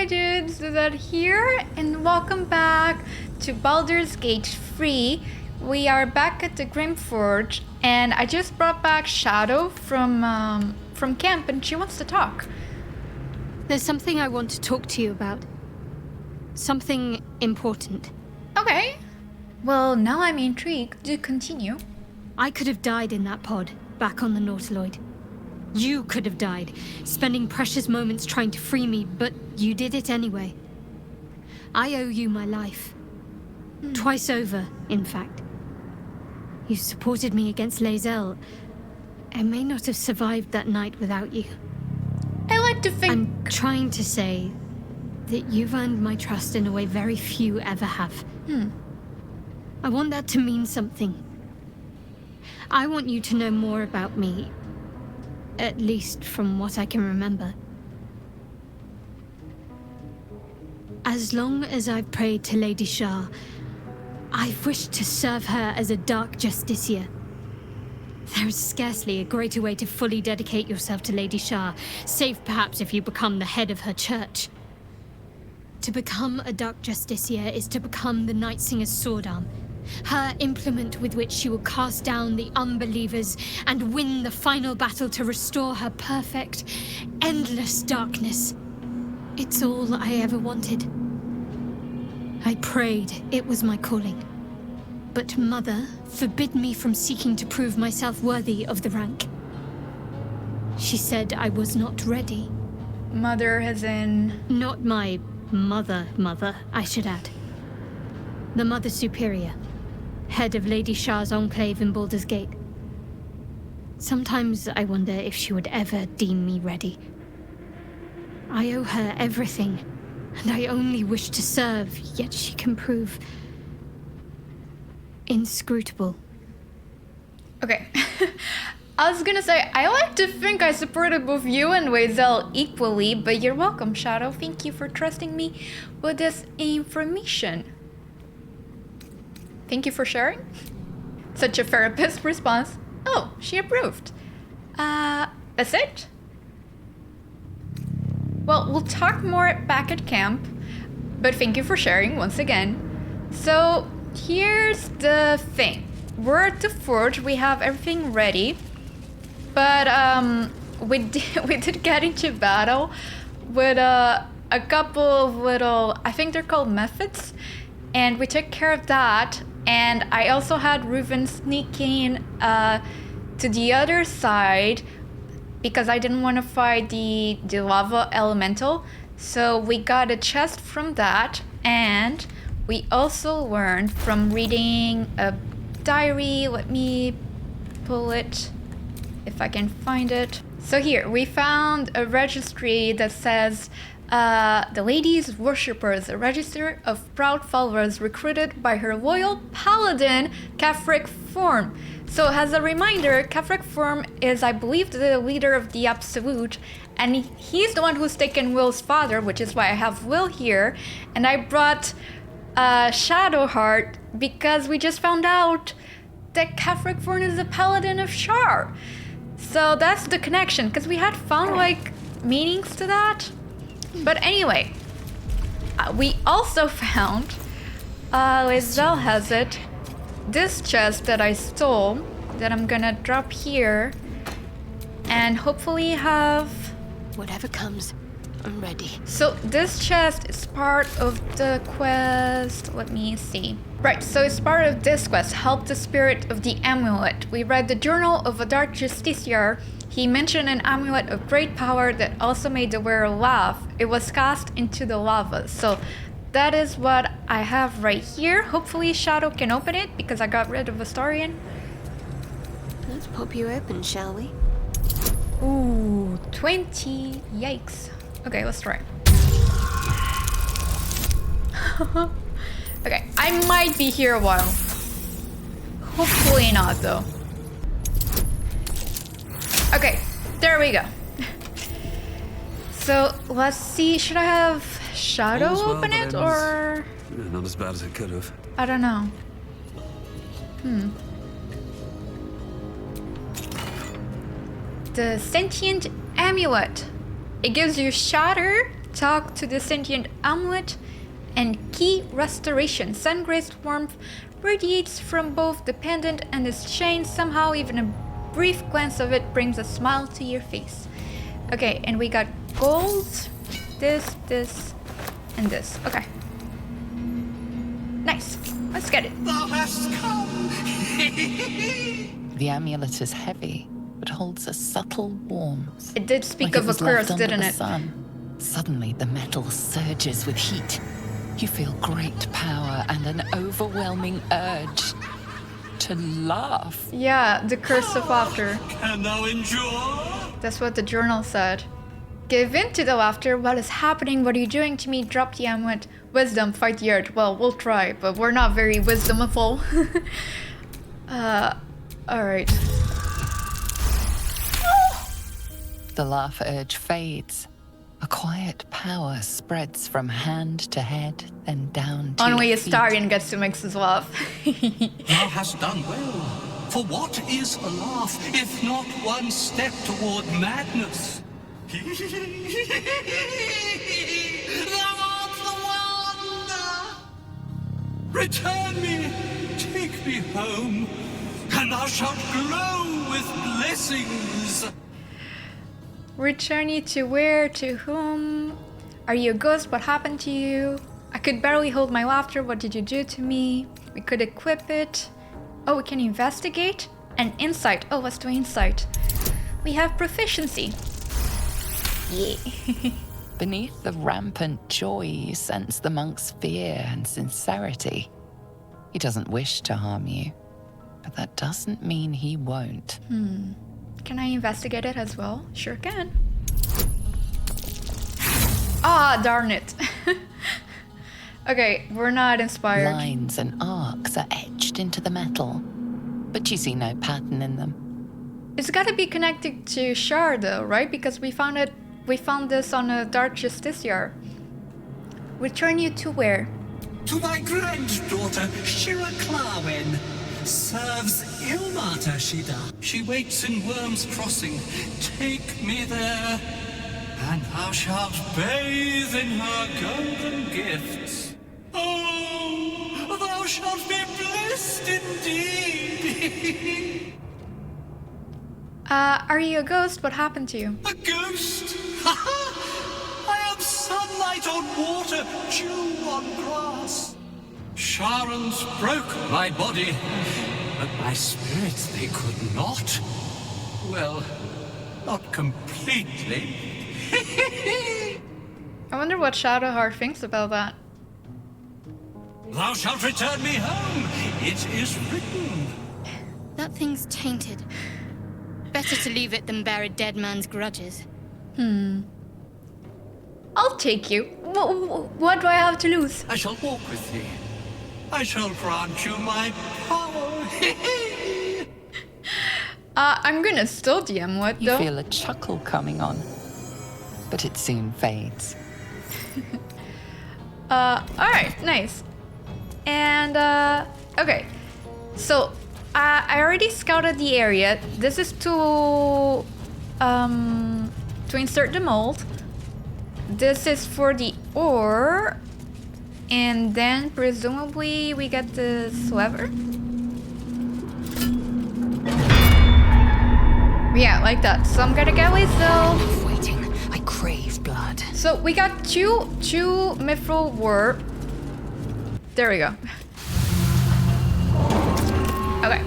dudes, Juliet here, and welcome back to Baldur's Gate 3. We are back at the Grim Forge, and I just brought back Shadow from camp, and she wants to talk. There's something I want to talk to you about. Something important. Okay. Well, now I'm intrigued. Do continue. I could have died in that pod, back on the Nautiloid. You could have died, spending precious moments trying to free me, but you did it anyway. I owe you my life. Twice over, in fact. You supported me against Lae'zel. I may not have survived that night without you. I like to think... I'm trying to say that you've earned my trust in a way very few ever have. I want that to mean something. I want you to know more about me. At least from what I can remember. As long as I've prayed to Lady Shah, I've wished to serve her as a Dark Justiciar. There is scarcely a greater way to fully dedicate yourself to Lady Shah, save perhaps if you become the head of her church. To become a Dark Justiciar is to become the Night Singer's sword arm, her implement with which she will cast down the unbelievers and win the final battle to restore her perfect, endless darkness. It's all I ever wanted. I prayed it was my calling. But Mother forbid me from seeking to prove myself worthy of the rank. She said I was not ready. Mother as in... Not my mother, I should add. The Mother Superior. Head of Lady Shah's enclave in Baldurs Gate. Sometimes I wonder if she would ever deem me ready. I owe her everything, and I only wish to serve, yet she can prove... inscrutable. Okay. I was gonna say, I like to think I supported both you and Lae'zel equally, but you're welcome, Shadow. Thank you for trusting me with this information. Thank you for sharing. Such a therapist response. Oh, she approved. That's it? Well, we'll talk more back at camp, but thank you for sharing once again. So, here's the thing. We're at the forge, we have everything ready, but we did get into battle with a couple of little, I think they're called methods, and we took care of that. And I also had Reuven sneaking to the other side because I didn't want to fight the lava elemental. So we got a chest from that, and we also learned from reading a diary. Let me pull it if I can find it. So here, we found a registry that says the Lady's Worshippers, a register of proud followers recruited by her loyal paladin, Kefric Form. So as a reminder, Kefric Form is, I believe, the leader of the Absolute, and he's the one who's taken Will's father, which is why I have Will here. And I brought Shadowheart because we just found out that Kefric Form is the paladin of Shar. So that's the connection, because we had found like meanings to that. But anyway, we also found, Lae'zel has it, this chest that I stole, that I'm gonna drop here, and hopefully have... Whatever comes, I'm ready. So this chest is part of the quest, let me see. Right, so it's part of this quest, Help the Spirit of the Amulet. We read the Journal of a Dark Justiciar. He mentioned an amulet of great power that also made the wearer laugh. It was cast into the lava. So that is what I have right here. Hopefully Shadow can open it because I got rid of Astarion. Let's pop you open, shall we? Ooh, 20. Yikes. Okay, let's try. Okay, I might be here a while. Hopefully not, though. Okay, there we go. So, let's see. Should I have Shadow open it, or...? Not as bad as it could have. I don't know. The Sentient Amulet. It gives you Shatter talk to the sentient amulet. And key restoration. Sun-graced warmth radiates from both the pendant and its chain. Somehow even a brief glance of it brings a smile to your face. Okay, and we got gold, this, and this. Okay. Nice. Let's get it. Thou hast come! The amulet is heavy, but holds a subtle warmth. It did speak like of it a was curse, left under didn't the it? sun. Suddenly, the metal surges with heat. You feel great power and an overwhelming urge to laugh. Yeah, the curse of laughter. Can thou endure? That's what the journal said. Give in to the laughter. What is happening? What are you doing to me? Drop the amulet. Wisdom, fight the earth. Well, we'll try, but we're not very wisdomful. Alright. The laugh urge fades. A quiet power spreads from hand to head, then down to Only your feet. Astarion gets to mix his laugh. Thou hast done well. For what is a laugh if not one step toward madness? Thou art the wonder! Return me, take me home, and thou shalt glow with blessings. Return you to where? To whom? Are you a ghost? What happened to you? I could barely hold my laughter. What did you do to me? We could equip it. Oh, we can investigate? And insight. Oh, let's do insight. We have proficiency. Yeah. Beneath the rampant joy, you sense the monk's fear and sincerity. He doesn't wish to harm you, but that doesn't mean he won't. Can I investigate it as well? Sure can. Ah, darn it. Okay, we're not inspired. Lines and arcs are etched into the metal, but you see no pattern in them. It's gotta be connected to Shar though, right? Because we found this on a Dark Justiciar. Return you to where? To thy granddaughter, Shira Clawen. Serves Ilmata, she does. She waits in Worm's Crossing. Take me there, and thou shalt bathe in her golden gifts. Oh, thou shalt be blessed indeed. Are you a ghost? What happened to you? A ghost? Ha ha! I am sunlight on water, dew on grass. Sharons broke my body, but my spirit they could not. Well, not completely. I wonder what Shadowheart thinks about that. Thou shalt return me home. It is written. That thing's tainted. Better to leave it than bear a dead man's grudges. I'll take you. What do I have to lose? I shall walk with thee. I shall grant you my power. I'm gonna still DM what You though? feel a chuckle coming on, but it soon fades. Alright, nice. And, okay. So, I already scouted the area. This is to insert the mold. This is for the ore. And then, presumably, we get this lever. Yeah, like that. So I'm gonna go with though. Waiting, I crave blood. So we got two mithril were. There we go. Okay.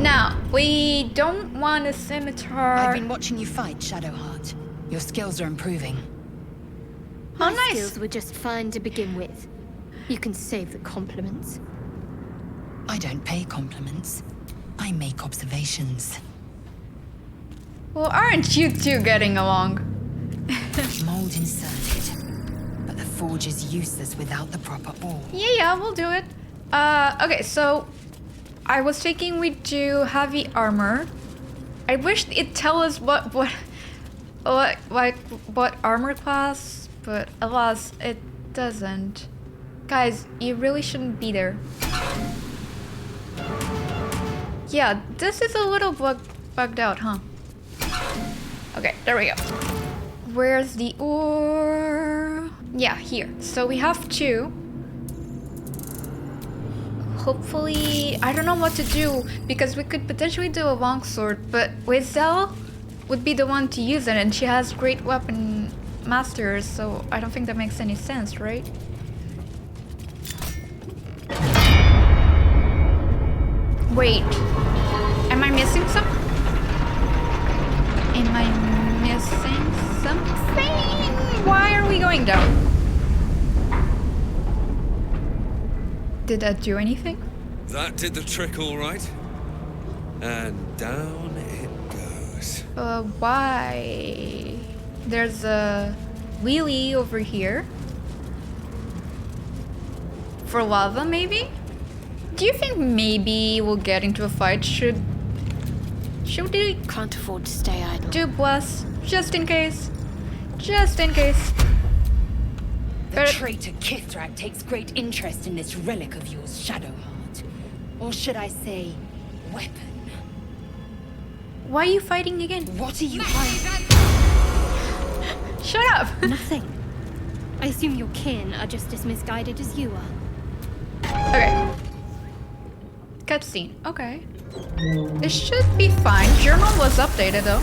Now we don't want a scimitar. I've been watching you fight, Shadowheart. Your skills are improving. Oh, My nice. skills were just fine to begin with. You can save the compliments. I don't pay compliments. I make observations. Well, aren't you two getting along? Mold inserted. But the forge is useless without the proper ore. Yeah, we'll do it. Okay, so I was thinking we'd do heavy armor. I wish it'd tell us what armor class, but alas, it doesn't. Guys, you really shouldn't be there. Yeah, this is a little bugged out, huh? Okay, there we go. Where's the ore? Yeah, here. So we have 2. Hopefully, I don't know what to do because we could potentially do a longsword, but Wizel would be the one to use it, and she has great weapon masters, so I don't think that makes any sense, right? Wait, am I missing something? Am I missing something? Why are we going down? Did that do anything? That did the trick all right. And down it goes. Why? There's a wheelie over here. For lava, maybe? Do you think maybe we'll get into a fight? Should we Can't afford to stay idle. do bless? Just in case. Just in case. The But- traitor Kithrak takes great interest in this relic of yours, Shadowheart. Or should I say, weapon. Why are you fighting again? What are you hiding? Shut up! Nothing. I assume your kin are just as misguided as you are. Okay. Cutscene. Okay. This should be fine. Journal was updated though.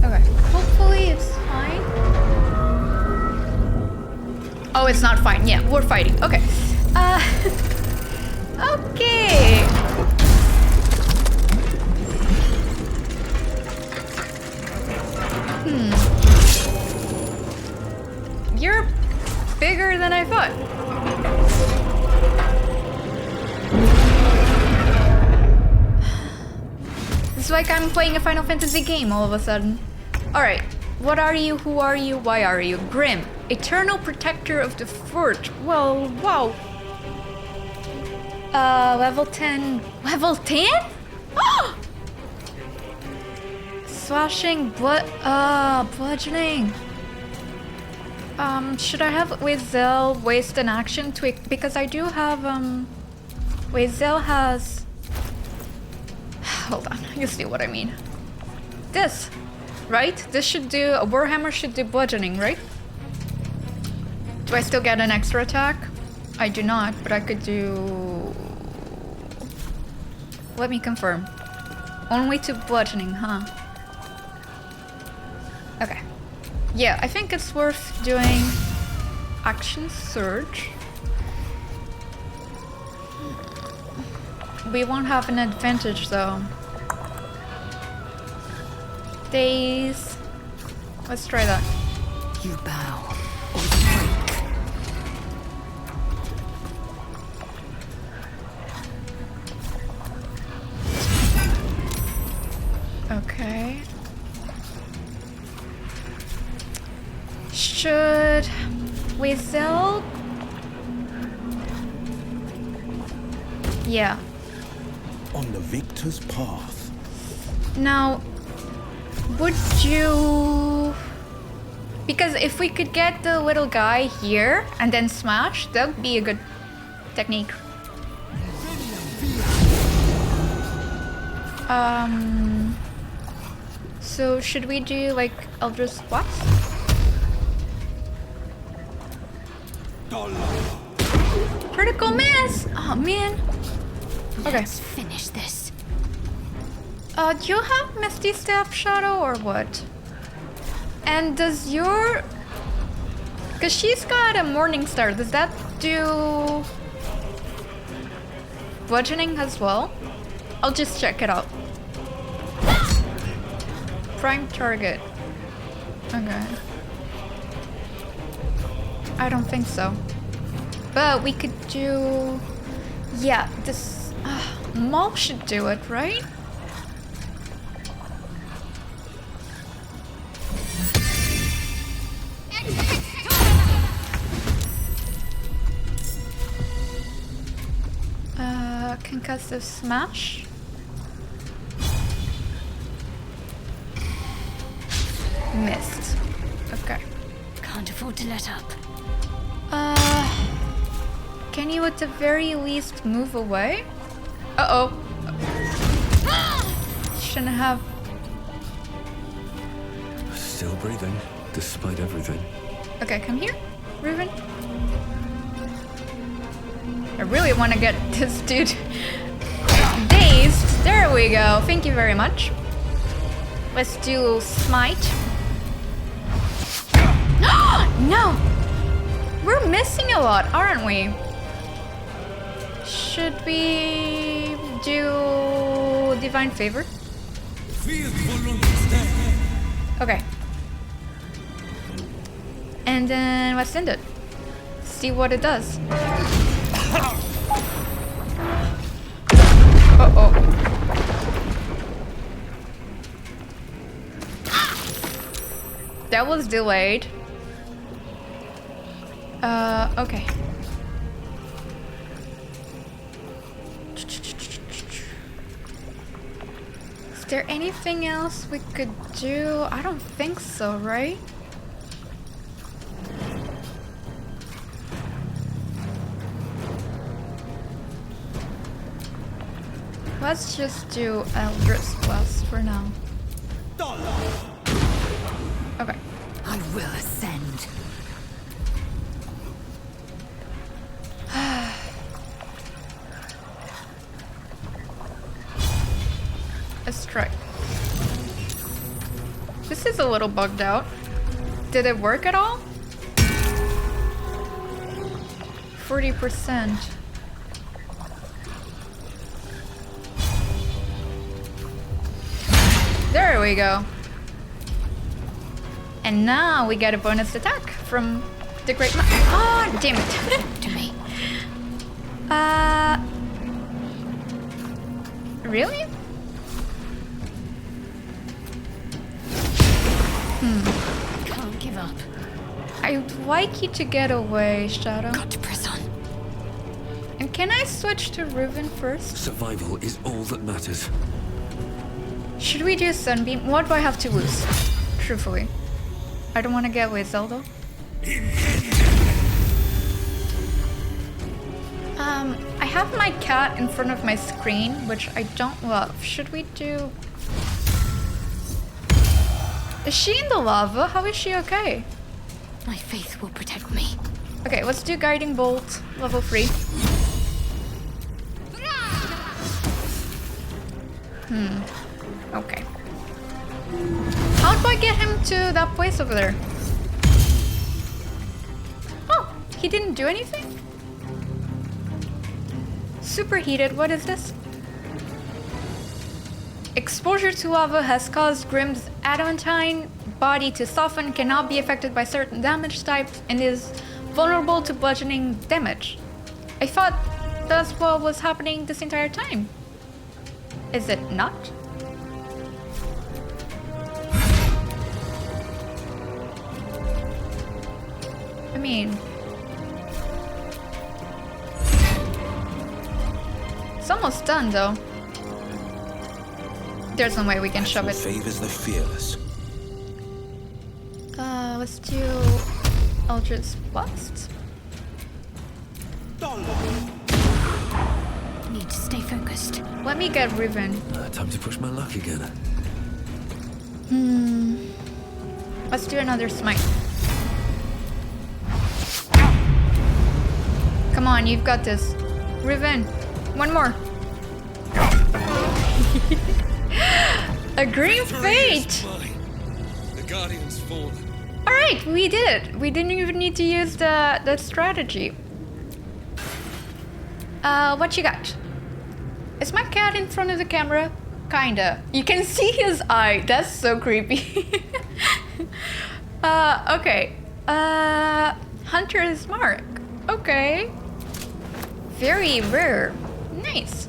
Okay. Hopefully it's fine. Oh, it's not fine. Yeah, we're fighting. Okay. Okay. You're bigger than I thought. It's like I'm playing a Final Fantasy game all of a sudden. Alright, what are you, who are you, why are you? Grim, eternal protector of the Forge. Well, wow. Level 10. Level 10? Slashing, bludgeoning. Should I have Wizel waste an action to because I do have Wizel has hold on, you see what I mean. This, right? This should do a Warhammer should do bludgeoning, right? Do I still get an extra attack? I do not, but I could do. Let me confirm. Only to bludgeoning, huh? Okay. Yeah, I think it's worth doing action surge. We won't have an advantage though. Days. Let's try that. You bow, or you break. Okay. Should Wizel? Yeah. On the victor's path. Now, would you? Because if we could get the little guy here and then smash, that would be a good technique. So should we do like Eldritch Blast? Critical miss! Oh man. Okay. Let's finish this. Do you have Misty Step Shadow or what? And does your... Because she's got a Morning Star, does that do... bludgeoning as well? I'll just check it out. Prime target. Okay. I don't think so. But we could do... Yeah, this... Maul should do it, right? Concussive Smash. Missed. Okay. Can't afford to let up. Can you at the very least move away? Uh-oh. shouldn't have. Still breathing, despite everything. Okay, come here, Reuven. I really want to get this dude dazed. There we go. Thank you very much. Let's do smite. No! We're missing a lot, aren't we? Should we do divine favor? Okay. And then let's end it. See what it does. Uh-oh. That was delayed. Okay. Is there anything else we could do? I don't think so, right? Let's just do Baldur's Gate for now. Okay. I will ascend. Let's try. This is a little bugged out. Did it work at all? 40%. There we go. And now we get a bonus attack from the Great Oh, damn it. To me. Really? Can't give up. I'd like you to get away, Shadow. Got to press on. And can I switch to Reuven first? Survival is all that matters. Should we do Sunbeam? What do I have to lose? Truthfully. I don't want to get with Zelda. I have my cat in front of my screen, which I don't love. Should we do... Is she in the lava? How is she okay? My faith will protect me. Okay, let's do Guiding Bolt, level 3. Okay. How do I get him to that place over there? Oh, he didn't do anything? Superheated, what is this? Exposure to lava has caused Grim's adamantine body to soften, cannot be affected by certain damage types, and is vulnerable to bludgeoning damage. I thought that's what was happening this entire time. Is it not? I mean... It's almost done, though. There's no way we can shove it. Favors the fearless. Let's do Eldritch Blast. Need to stay focused. Let me get Reuven. Time to push my luck again. Let's do another smite. Come on, you've got this. Reuven, one more. A green fate! The Guardian's fallen. Alright, we did it. We didn't even need to use the strategy. What you got? Is my cat in front of the camera? Kinda. You can see his eye. That's so creepy. Okay. Hunter's Mark. Okay. Very rare. Nice.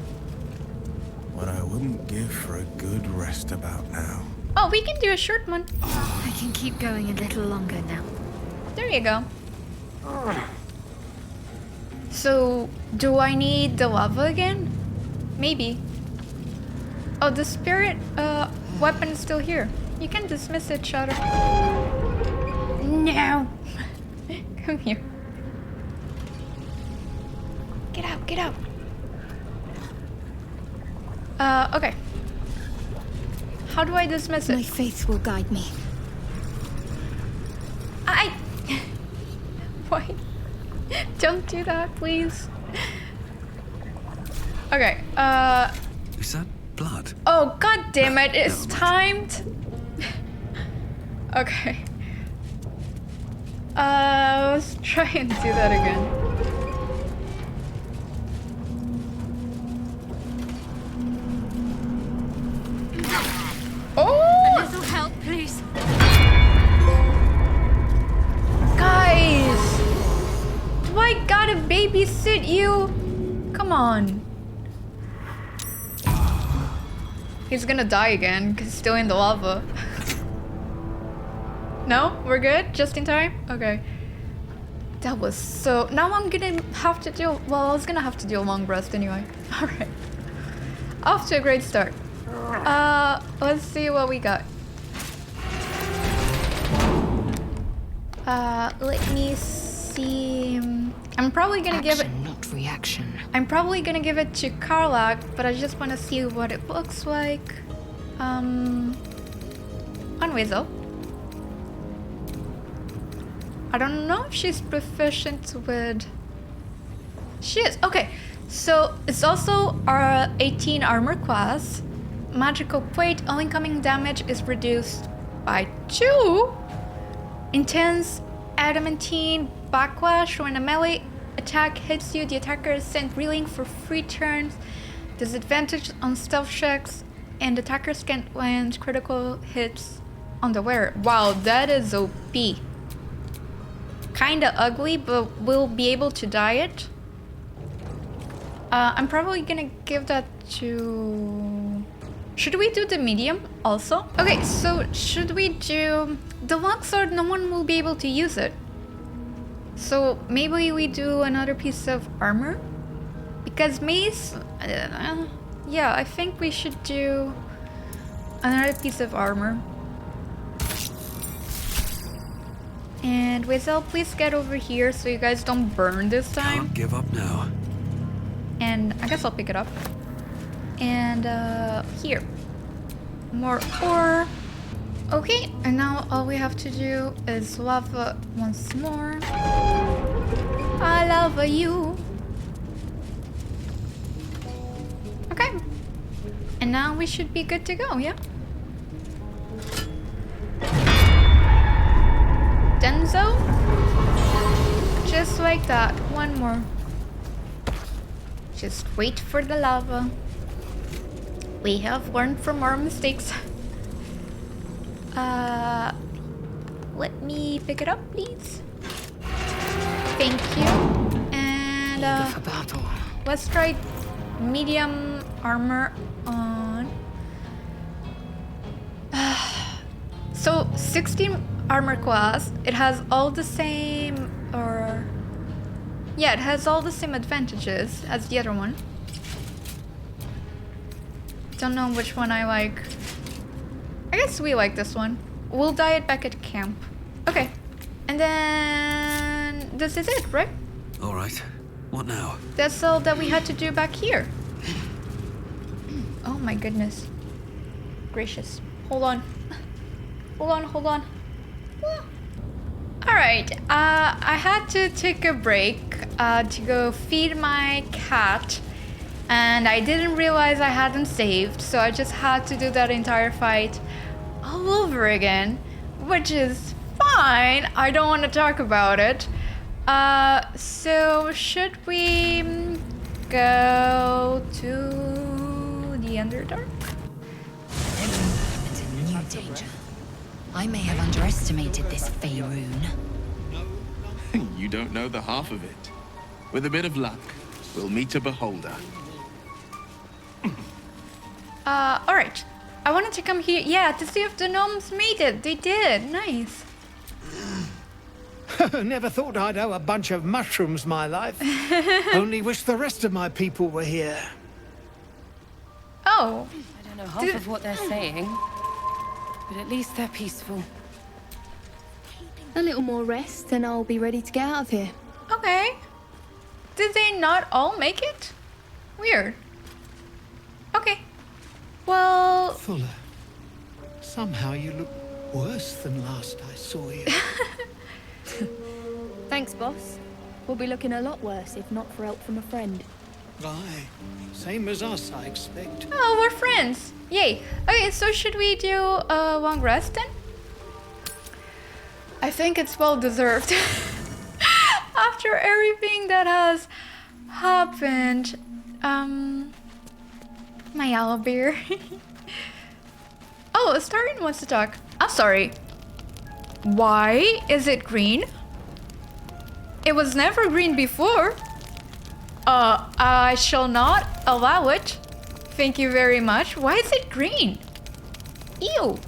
What I wouldn't give for a good rest about now. Oh, we can do a short one. I can keep going a little longer now. There you go. So, do I need the lava again? Maybe. Oh, the spirit weapon is still here. You can dismiss it, Shadow. No! Come here. Get out, get out. Okay. How do I dismiss My it? faith will guide me. Why? Don't do that, please. Okay, Is that blood? oh, god damn it, it's Never mind. timed. Okay. Let's try and do that again. Oh! A little help, please. Guys! Do I gotta babysit you? Come on. He's gonna die again because he's still in the lava. No? We're good? Just in time? Okay. That was so... Now I'm gonna have to do... Well, I was gonna have to do a long rest anyway. Alright. Off to a great start. Let's see what we got. Let me see... I'm probably gonna give it... not reaction. I'm probably gonna give it to Karlak, but I just wanna see what it looks like. On Weasel. I don't know if she's proficient with... She is. Okay, so it's also our 18 armor class. Magical plate, all incoming damage is reduced by 2. Intense adamantine backlash. When a melee attack hits you, the attacker is sent reeling for 3 turns. Disadvantage on stealth checks, and attackers can't land critical hits on the wearer. Wow, that is OP. Kinda ugly, but we'll be able to dye it. I'm probably gonna give that to... Should we do the medium also? Okay, so should we do... The longsword, no one will be able to use it. So maybe we do another piece of armor? Because mace... yeah, I think we should do another piece of armor. And Weasel, please get over here so you guys don't burn this time. Can't give up now. And I guess I'll pick it up. And here. More ore. Okay, and now all we have to do is lava once more. I love you. Okay. And now we should be good to go, yeah? Denzo? Just like that. One more. Just wait for the lava. We have learned from our mistakes. Let me pick it up, please. Thank you. And For battle. let's try medium armor on. So 16 armor class. It has all the same, or yeah, it has all the same advantages as the other one. Don't know which one I like. I guess we like this one. We'll dye it back at camp. Okay. And then this is it, right? All right. What now? That's all that we had to do back here. Oh my goodness. Gracious. Hold on. Hold on. Alright, I had to take a break to go feed my cat, and I didn't realize I hadn't saved, so I just had to do that entire fight all over again, which is fine. I don't want to talk about it. So should we go to the Underdark? Every moment a new danger. I may have underestimated this Faerun. You don't know the half of it. With a bit of luck, we'll meet a beholder. Alright. I wanted to come here, yeah, to see if the gnomes made it. They did. Nice. Never thought I'd owe a bunch of mushrooms my life. Only wish the rest of my people were here. Oh. I don't know half of what they're saying, but at least they're peaceful. A little more rest and I'll be ready to get out of here. Okay. Did they not all make it? Weird. Okay. Well... Fuller, Somehow you look worse than last I saw you. Thanks, boss. We'll be looking a lot worse if not for help from a friend. Aye, same as us, I expect. Oh, we're friends. Yay. Okay, so should we do a long rest then? I think it's well deserved. After everything that has happened. My yellow beer. Oh, Astarion wants to talk. I'm sorry. Why is it green? It was never green before. I shall not allow it. Thank you very much. Why is it green? Ew.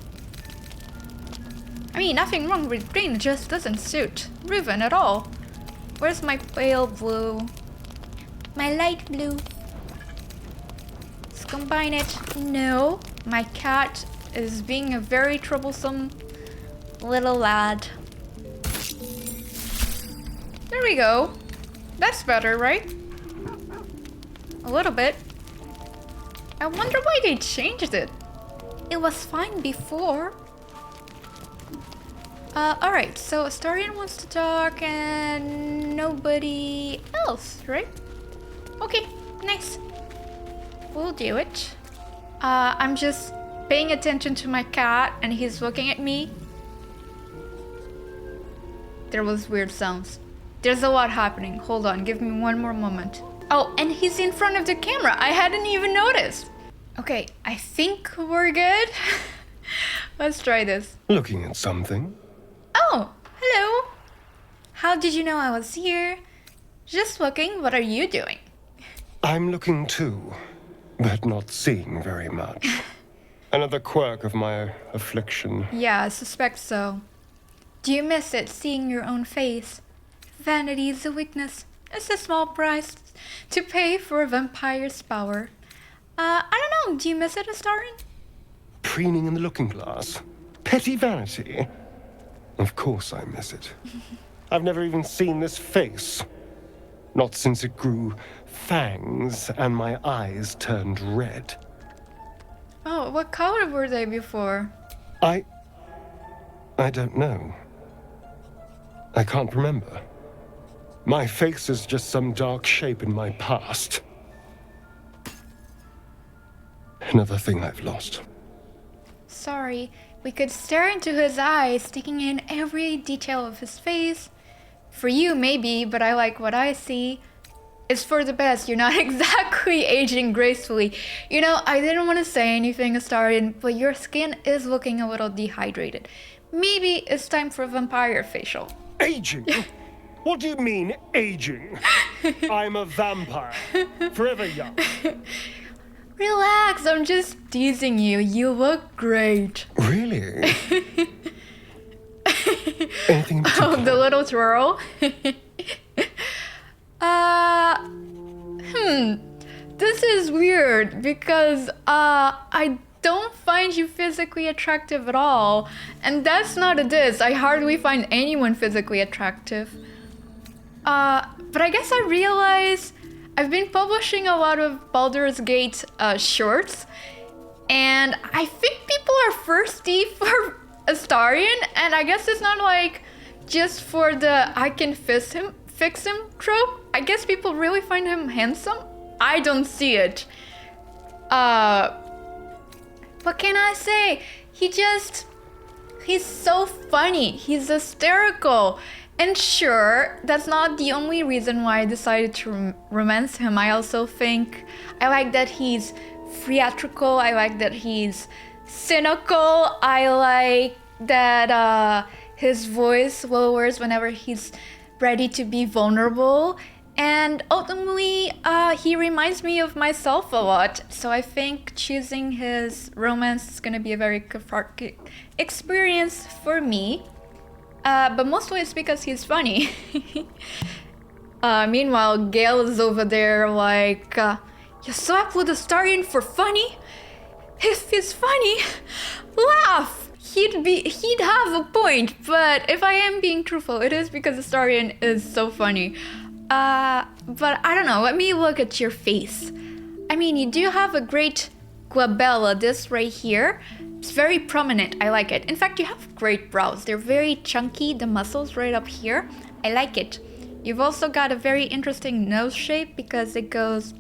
I mean, nothing wrong with green, it just doesn't suit Reuven at all. Where's my pale blue? My light blue. Let's combine it. No, my cat is being a very troublesome little lad. There we go. That's better, right? A little bit. I wonder why they changed it. It was fine before. Alright, so Astarion wants to talk and nobody else, right? Okay, nice. We'll do it. I'm just paying attention to my cat and he's looking at me. There was weird sounds. There's a lot happening. Hold on, give me one more moment. Oh, and he's in front of the camera. I hadn't even noticed. Okay, I think we're good. Let's try this. Looking at something? Oh, hello. How did you know I was here? Just looking. What are you doing? I'm looking too, but not seeing very much. Another quirk of my affliction. Yeah, I suspect so. Do you miss it, seeing your own face? Vanity is a weakness. It's a small price to pay for a vampire's power. I don't know, do you miss it, Astarion? Preening in the looking glass? Petty vanity? Of course I miss it. I've never even seen this face. Not since it grew fangs and my eyes turned red. Oh, what color were they before? I don't know. I can't remember. My face is just some dark shape in my past. Another thing I've lost. Sorry, we could stare into his eyes, taking in every detail of his face. For you, maybe, but I like what I see. It's for the best. You're not exactly aging gracefully. You know, I didn't want to say anything, Astarion, but your skin is looking a little dehydrated. Maybe it's time for a vampire facial. Aging? What do you mean, aging? I'm a vampire. Forever young. Relax, I'm just teasing you. You look great. Really? Anything in particular? Oh, the little twirl. This is weird because I don't find you physically attractive at all. And that's not a diss. I hardly find anyone physically attractive. But I guess I realize I've been publishing a lot of Baldur's Gate shorts, and I think people are thirsty for Astarion, and I guess it's not like just for the I can fix him trope. I guess people really find him handsome. I don't see it. What can I say? He's so funny. He's hysterical. And sure, that's not the only reason why I decided to romance him. I also think I like that he's theatrical. I like that he's cynical. I like that his voice lowers whenever he's ready to be vulnerable. And ultimately, he reminds me of myself a lot. So I think choosing his romance is going to be a very cathartic experience for me. But mostly it's because he's funny. Meanwhile, Gale is over there like, you slapped with Astarion for funny? If he's funny, laugh! He'd have a point, but if I am being truthful, it is because Astarion is so funny. But I don't know, let me look at your face. I mean, you do have a great glabella, this right here. It's very prominent. I like it. In fact, you have great brows. They're very chunky, the muscles right up here. I like it. You've also got a very interesting nose shape because it goes...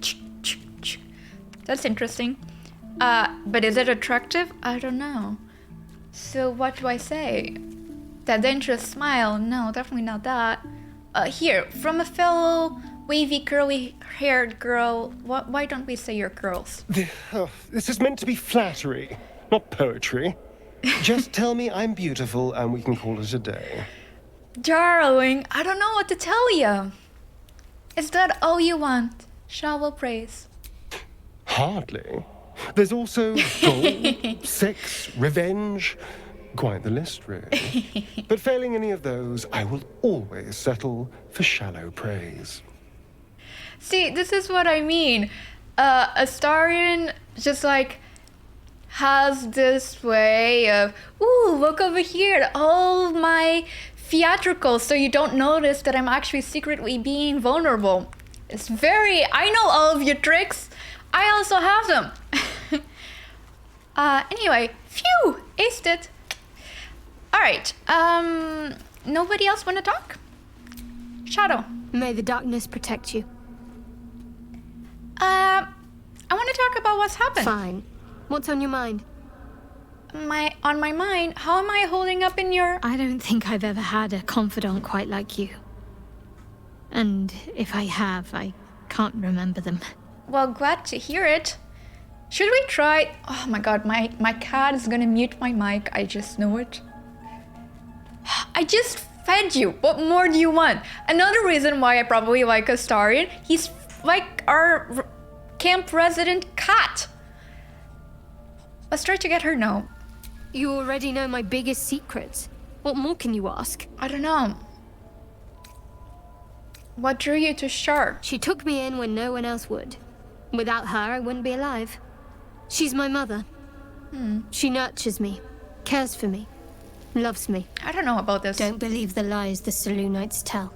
That's interesting. But is it attractive? I don't know. So what do I say? That dangerous smile? No, definitely not that. Here, from a fellow wavy, curly-haired girl, why don't we say you're girls? This is meant to be flattery, not poetry. Just tell me I'm beautiful and we can call it a day. Darling, I don't know what to tell you. Is that all you want? Shall we praise? Hardly. There's also gold, sex, revenge. Quite the list, really. But failing any of those, I will always settle for shallow praise. See, this is what I mean. Astarion just like has this way of, ooh, look over here, all my theatricals, so you don't notice that I'm actually secretly being vulnerable. It's very, I know all of your tricks. I also have them. Anyway, phew, aced it. All right, nobody else want to talk? Shadow. May the darkness protect you. I want to talk about what's happened. Fine. What's on your mind? On my mind? How am I holding up in your... I don't think I've ever had a confidant quite like you. And if I have, I can't remember them. Well, glad to hear it. Should we try... Oh my god, my cat is gonna mute my mic. I just know it. I just fed you. What more do you want? Another reason why I probably like Astarion. He's like our camp resident cat. Let's try to get her no. You already know my biggest secrets. What more can you ask? I don't know. What drew you to Shar? She took me in when no one else would. Without her, I wouldn't be alive. She's my mother. She nurtures me, cares for me, loves me. I don't know about this. Don't believe the lies the Selûnites tell.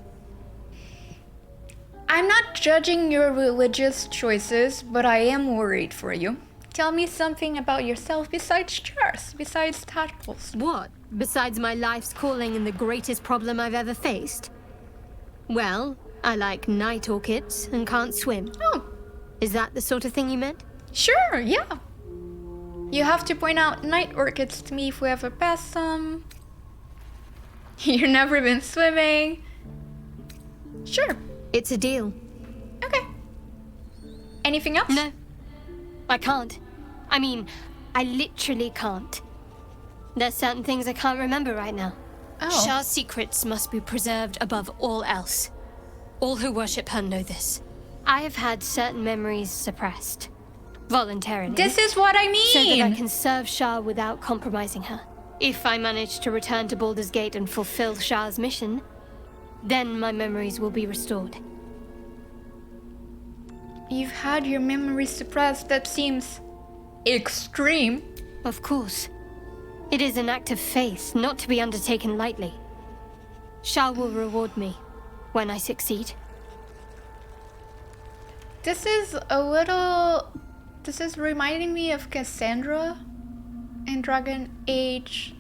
I'm not judging your religious choices, but I am worried for you. Tell me something about yourself besides jars, besides tadpoles. What? Besides my life's calling and the greatest problem I've ever faced? Well, I like night orchids and can't swim. Oh. Is that the sort of thing you meant? Sure, yeah. You have to point out night orchids to me if we ever pass some. You've never been swimming. Sure. It's a deal. Okay. Anything else? No. I can't. I mean, I literally can't. There's certain things I can't remember right now. Oh. Shah's secrets must be preserved above all else. All who worship her know this. I have had certain memories suppressed. Voluntarily. This is what I mean! So that I can serve Shah without compromising her. If I manage to return to Baldur's Gate and fulfill Shah's mission, then my memories will be restored. You've had your memories suppressed. That seems extreme. Of course. It is an act of faith, not to be undertaken lightly. Shah will reward me when I succeed. This is reminding me of Cassandra in Dragon Age.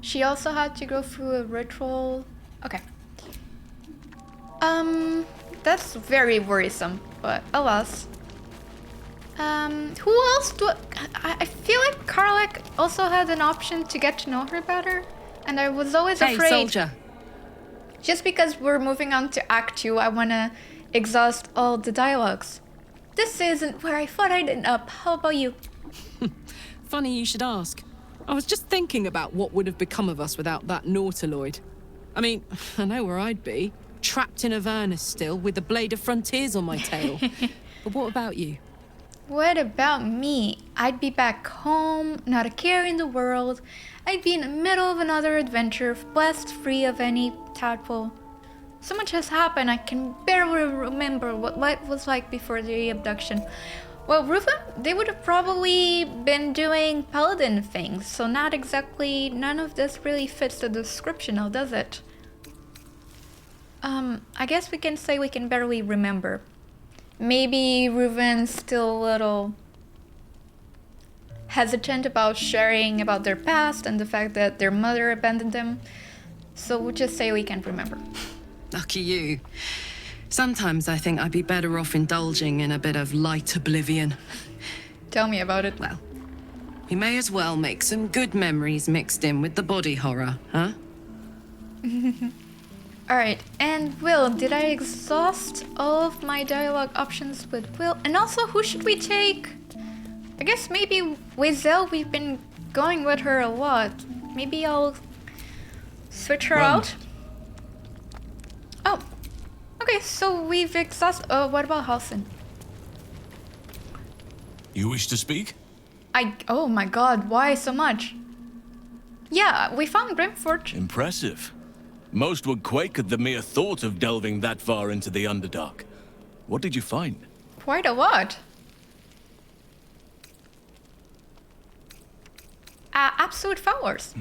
She also had to go through a ritual. Okay. That's very worrisome, but alas. Who else do I feel like Karlach also had an option to get to know her better, and I was always afraid. Hey, soldier. Just because we're moving on to Act 2, I want to exhaust all the dialogues. This isn't where I thought I'd end up. How about you? Funny you should ask. I was just thinking about what would have become of us without that Nautiloid. I mean, I know where I'd be. Trapped in Avernus still, with the Blade of Frontiers on my tail. But what about you? What about me? I'd be back home, not a care in the world. I'd be in the middle of another adventure, blessed free of any tadpole. So much has happened, I can barely remember what life was like before the abduction. Well, Reuven, they would have probably been doing paladin things, so not exactly, none of this really fits the description now, does it? I guess we can say we can barely remember. Maybe Reuven's still a little hesitant about sharing about their past and the fact that their mother abandoned them. So we'll just say we can't remember. Lucky you. Sometimes I think I'd be better off indulging in a bit of light oblivion. Tell me about it. Well, we may as well make some good memories mixed in with the body horror, huh? Alright, and Will, did I exhaust all of my dialogue options with Will? And also, who should we take? I guess maybe Wizel, we've been going with her a lot. Maybe I'll switch her out. Oh, okay, so we've exhausted... what about Halsin? You wish to speak? Oh my god, why so much? Yeah, we found Grimforge. Impressive. Most would quake at the mere thought of delving that far into the Underdark. What did you find? Quite a lot. Absolute followers.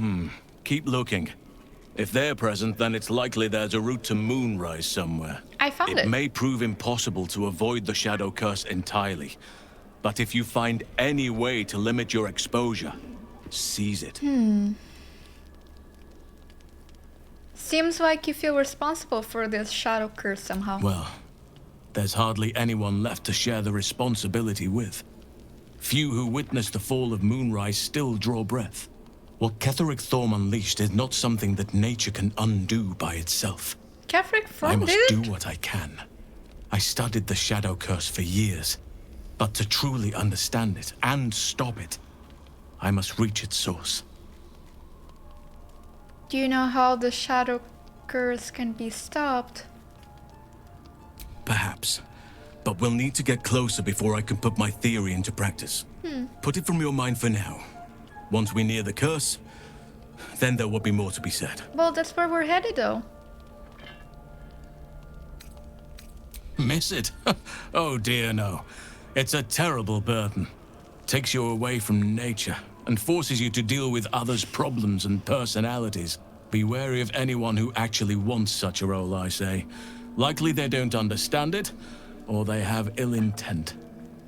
Keep looking. If they're present, then it's likely there's a route to Moonrise somewhere. I found it. It may prove impossible to avoid the Shadow Curse entirely. But if you find any way to limit your exposure, seize it. Seems like you feel responsible for this shadow curse somehow. Well, there's hardly anyone left to share the responsibility with. Few who witnessed the fall of Moonrise still draw breath. What Ketheric Thorm unleashed is not something that nature can undo by itself. Ketheric Thorm I must did it? do what I can. I studied the Shadow Curse for years, but to truly understand it and stop it, I must reach its source. Do you know how the shadow curse can be stopped? Perhaps. But we'll need to get closer before I can put my theory into practice. Put it from your mind for now. Once we near the curse, then there will be more to be said. Well, that's where we're headed, though. Miss it? Oh dear, no. It's a terrible burden. Takes you away from nature and forces you to deal with others' problems and personalities. Be wary of anyone who actually wants such a role, I say. Likely they don't understand it, or they have ill intent.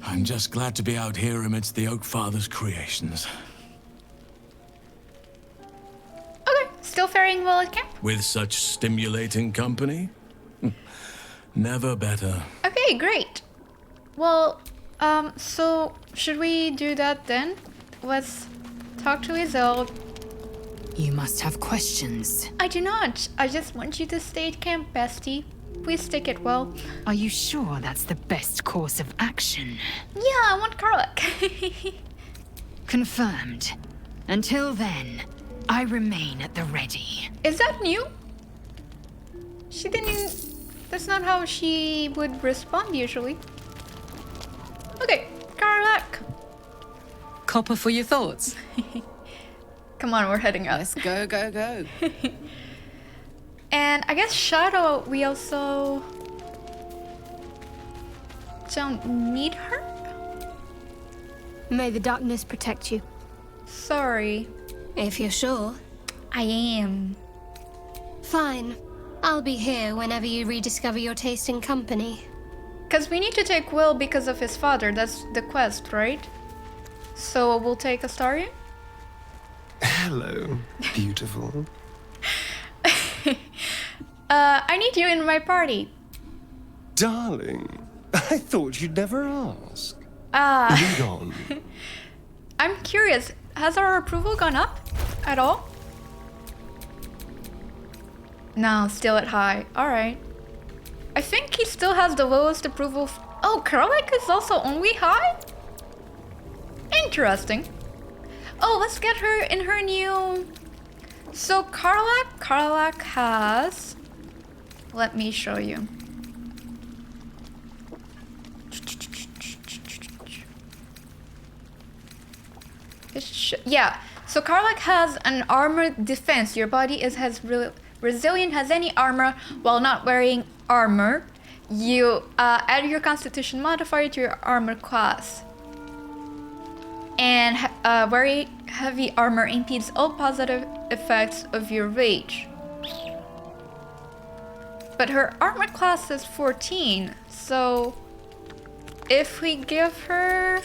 I'm just glad to be out here amidst the Oak Father's creations. Okay, still faring well at camp? With such stimulating company? Never better. Okay, great. Well, so should we do that then? Let's talk to Isolde. You must have questions. I do not. I just want you to stay at camp, bestie. Please take it well. Are you sure that's the best course of action? Yeah, I want Karlach. Confirmed. Until then, I remain at the ready. Is that new? She didn't... That's not how she would respond usually. Okay, Karlach. Copper for your thoughts. Come on, we're heading out. Let's go, go, go. And I guess Shadow, we also don't need her? May the darkness protect you. Sorry. If you're sure. I am. Fine. I'll be here whenever you rediscover your taste in company. Because we need to take Will because of his father. That's the quest, right? So we'll take Astarion? Hello, beautiful. I need you in my party. Darling, I thought you'd never ask. Lead on. I'm curious, has our approval gone up at all? No, still at high. Alright. I think he still has the lowest approval. Oh, Karlach is also only high? Interesting. Oh, let's get her in her new... So Karlach has... Let me show you. Yeah, so Karlach has an armored defense. Your body is resilient as any armor while not wearing armor. You add your constitution modifier to your armor class. And very heavy armor impedes all positive effects of your rage. But her armor class is 14, so if we give her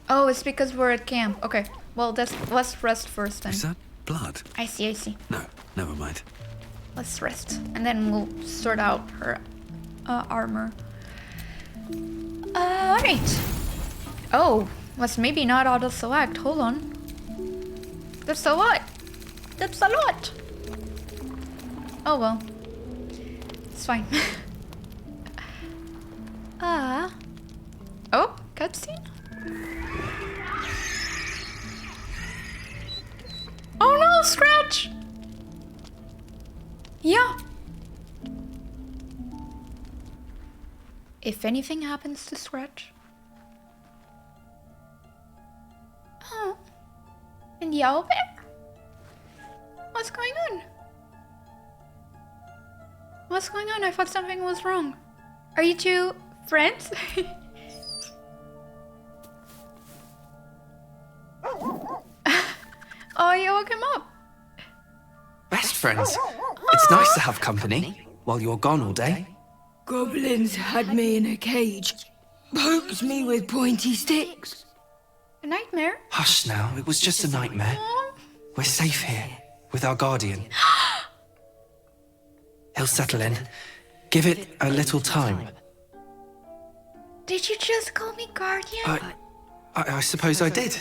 Oh, it's because we're at camp. Okay. Well, let's rest first then. Is that blood? I see. No, never mind. Let's rest, and then we'll sort out her armor. Alright. Oh, let's maybe not auto-select. Hold on. That's a lot. That's a lot. Oh well. It's fine. Oh, cutscene? Oh no, Scratch! Yeah. If anything happens to Scratch. Oh. And the owl bear? What's going on? What's going on? I thought something was wrong. Are you two friends? Oh, you woke him up. Best friends. It's nice to have company while you're gone all day. Goblins had me in a cage. Poked me with pointy sticks. A nightmare? Hush now, it was just a nightmare. We're safe here, with our guardian. He'll settle in. Give it a little time. Did you just call me guardian? I suppose I did.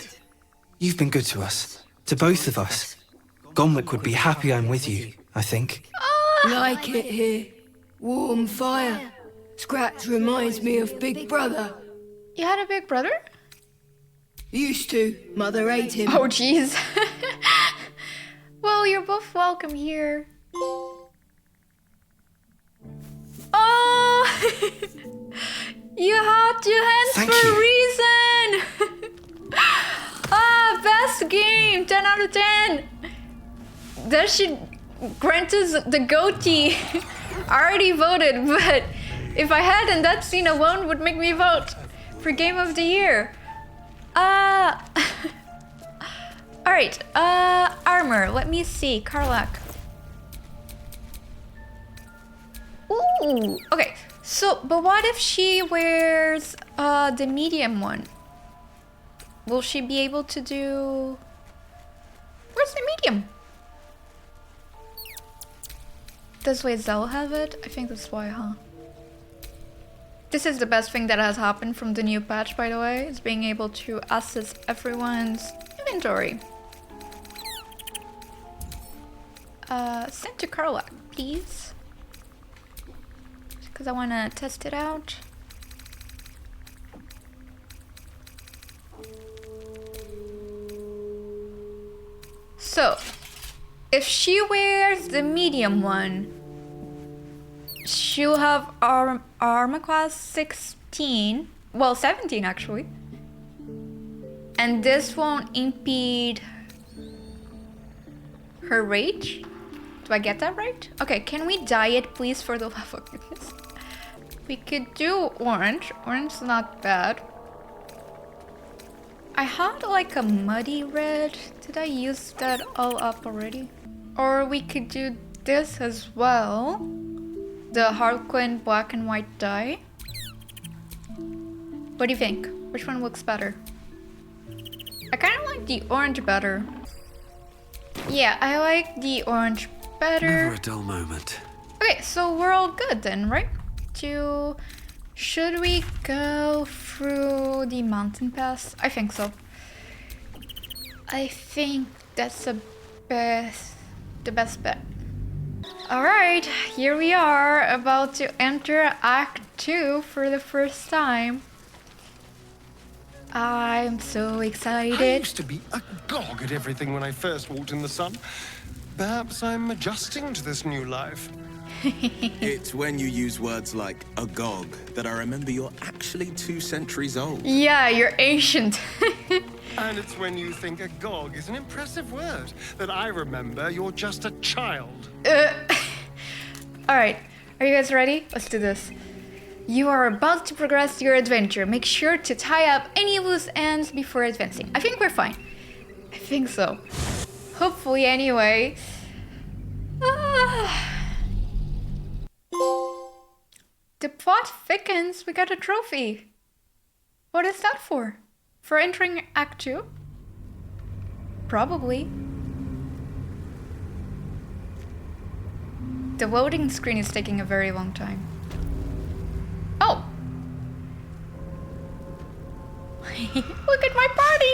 You've been good to us. To both of us. Gonwick would be happy I'm with you, I think. Like it here. Warm fire. Scratch reminds me of Big Brother. You had a big brother? Used to. Mother ate him. Oh, jeez. Well, you're both welcome here. Oh! You had two hands Thank for you. a reason! Best game! 10 out of 10! That should grant us the goatee. I already voted, but if I hadn't, that scene alone would make me vote for Game of the Year. Alright, armor. Let me see. Karlach. Ooh, okay. So, but what if she wears the medium one? Will she be able to do... Where's the medium? Does Wazel have it? I think that's why, huh? This is the best thing that has happened from the new patch, by the way, is being able to access everyone's inventory. Send to Karlach, please. Because I want to test it out. So, if she wears the medium one, she'll have armor class 16, well 17 actually. And this won't impede her rage? Do I get that right? Okay, can we dye it please for the love of goodness? We could do orange. Orange is not bad. I had like a muddy red. Did I use that all up already? Or we could do this as well. The Harlequin black and white dye. What do you think? Which one looks better? I kind of like the orange better. Yeah, I like the orange better. Never a dull moment. Okay, so we're all good then, right? Should we go through the mountain pass? I think so. I think that's the best bet. Alright, here we are about to enter Act 2 for the first time. I'm so excited. I used to be agog at everything when I first walked in the sun. Perhaps I'm adjusting to this new life. It's when you use words like agog that I remember you're actually 2 centuries old. Yeah, you're ancient. And it's when you think agog is an impressive word that I remember you're just a child. Alright, are you guys ready? Let's do this. You are about to progress your adventure. Make sure to tie up any loose ends before advancing. I think we're fine. I think so. Hopefully, anyway. The plot thickens. We got a trophy. What is that for? For entering Act 2? Probably. The loading screen is taking a very long time. Oh! Look at my party!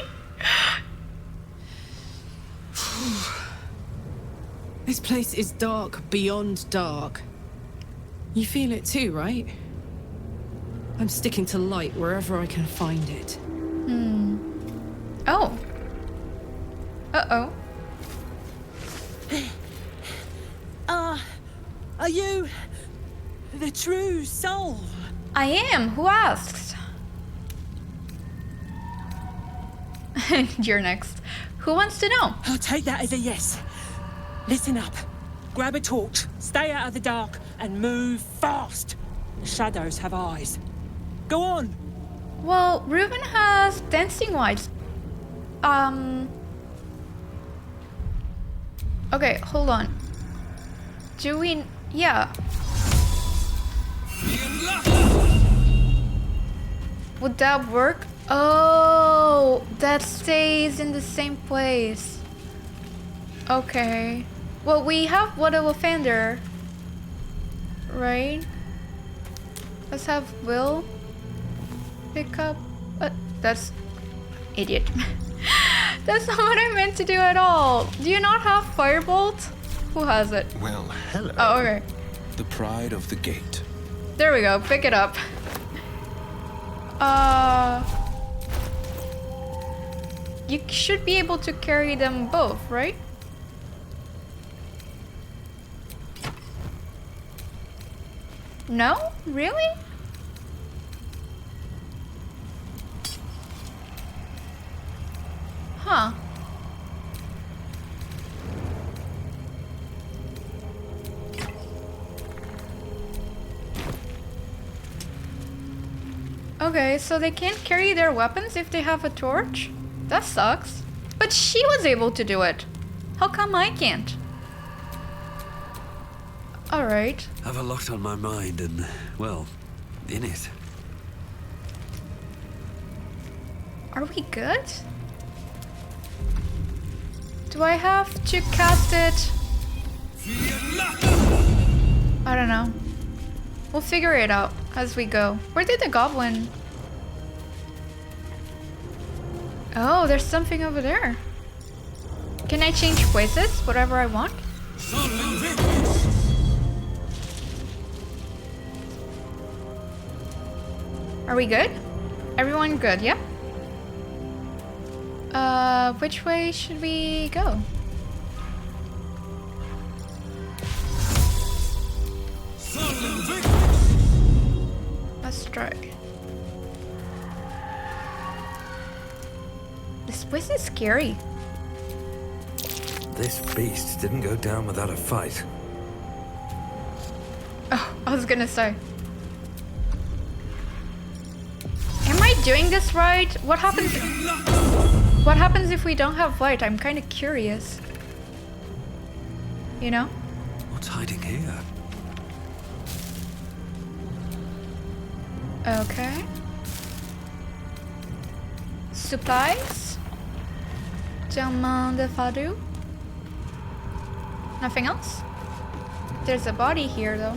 This place is dark beyond dark. You feel it too, right? I'm sticking to light wherever I can find it. Oh. Uh-oh. Are you the true soul? I am. Who asks? You're next. Who wants to know? I'll take that as a yes. Listen up. Grab a torch, stay out of the dark, and move fast. The shadows have eyes. Go on. Well, Reuben has dancing lights. Okay, hold on. Do we... Yeah. Would that work? Oh, that stays in the same place. Okay. Well, we have What Offender, right? Let's have Will pick up. That's idiot. That's not what I meant to do at all. Do you not have Firebolt? Who has it? Well, hello. Oh, okay. The pride of the gate. There we go. Pick it up. You should be able to carry them both, right? No? Really? Huh. Okay, so they can't carry their weapons if they have a torch? That sucks. But she was able to do it. How come I can't? Alright. I've a lot on my mind and, well, in it. Are we good? Do I have to cast it? I don't know. We'll figure it out as we go. Where did the goblin? Oh, there's something over there. Can I change places? Whatever I want? Are we good? Everyone good, yeah? Which way should we go? Let's try. This place is scary. This beast didn't go down without a fight. Oh, I was gonna say. Am I doing this right? What happens? What happens if we don't have light? I'm kind of curious. You know? What's hiding here? Okay. Supplies. Diamant de Fadu. Nothing else? There's a body here though.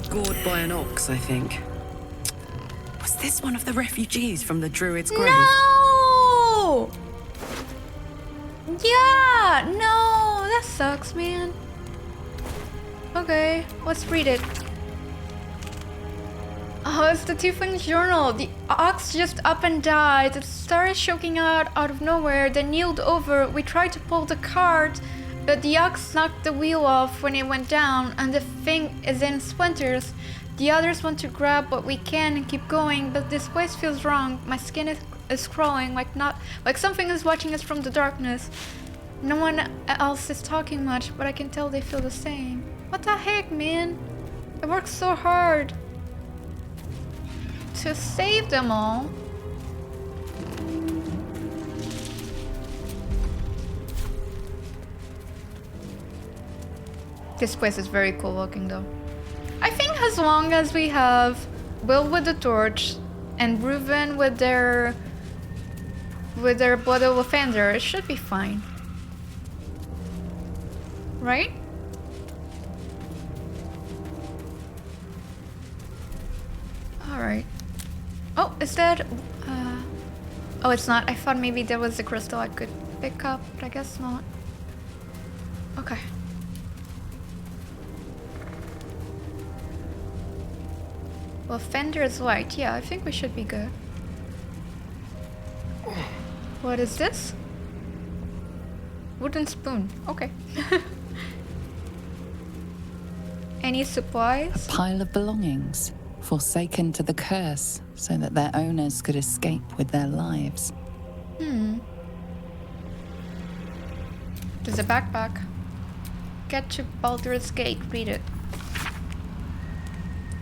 Gored by an ox, I think. Was this one of the refugees from the Druid's grave? No! Yeah, no, that sucks, man. Okay, let's read it. Oh, it's the Tiefling's journal. The ox just up and died. It started choking out of nowhere, then kneeled over. We tried to pull the cart, but the ox knocked the wheel off when it went down, and the thing is in splinters. The others want to grab what we can and keep going, but this place feels wrong. My skin is crawling like something is watching us from the darkness. No one else is talking much, but I can tell they feel the same. What the heck, man? I worked so hard to save them all. This place is very cool looking though. I think as long as we have Will with the torch and Reuben with their with their blood of offender, it should be fine. Right? Alright. Oh, is that... oh, it's not. I thought maybe there was a crystal I could pick up, but I guess not. Okay. Well, fender is white. Yeah, I think we should be good. What is this? Wooden spoon. Okay. Any supplies? A pile of belongings, forsaken to the curse, so that their owners could escape with their lives. There's a backpack. Get to Baldur's Gate. Read it.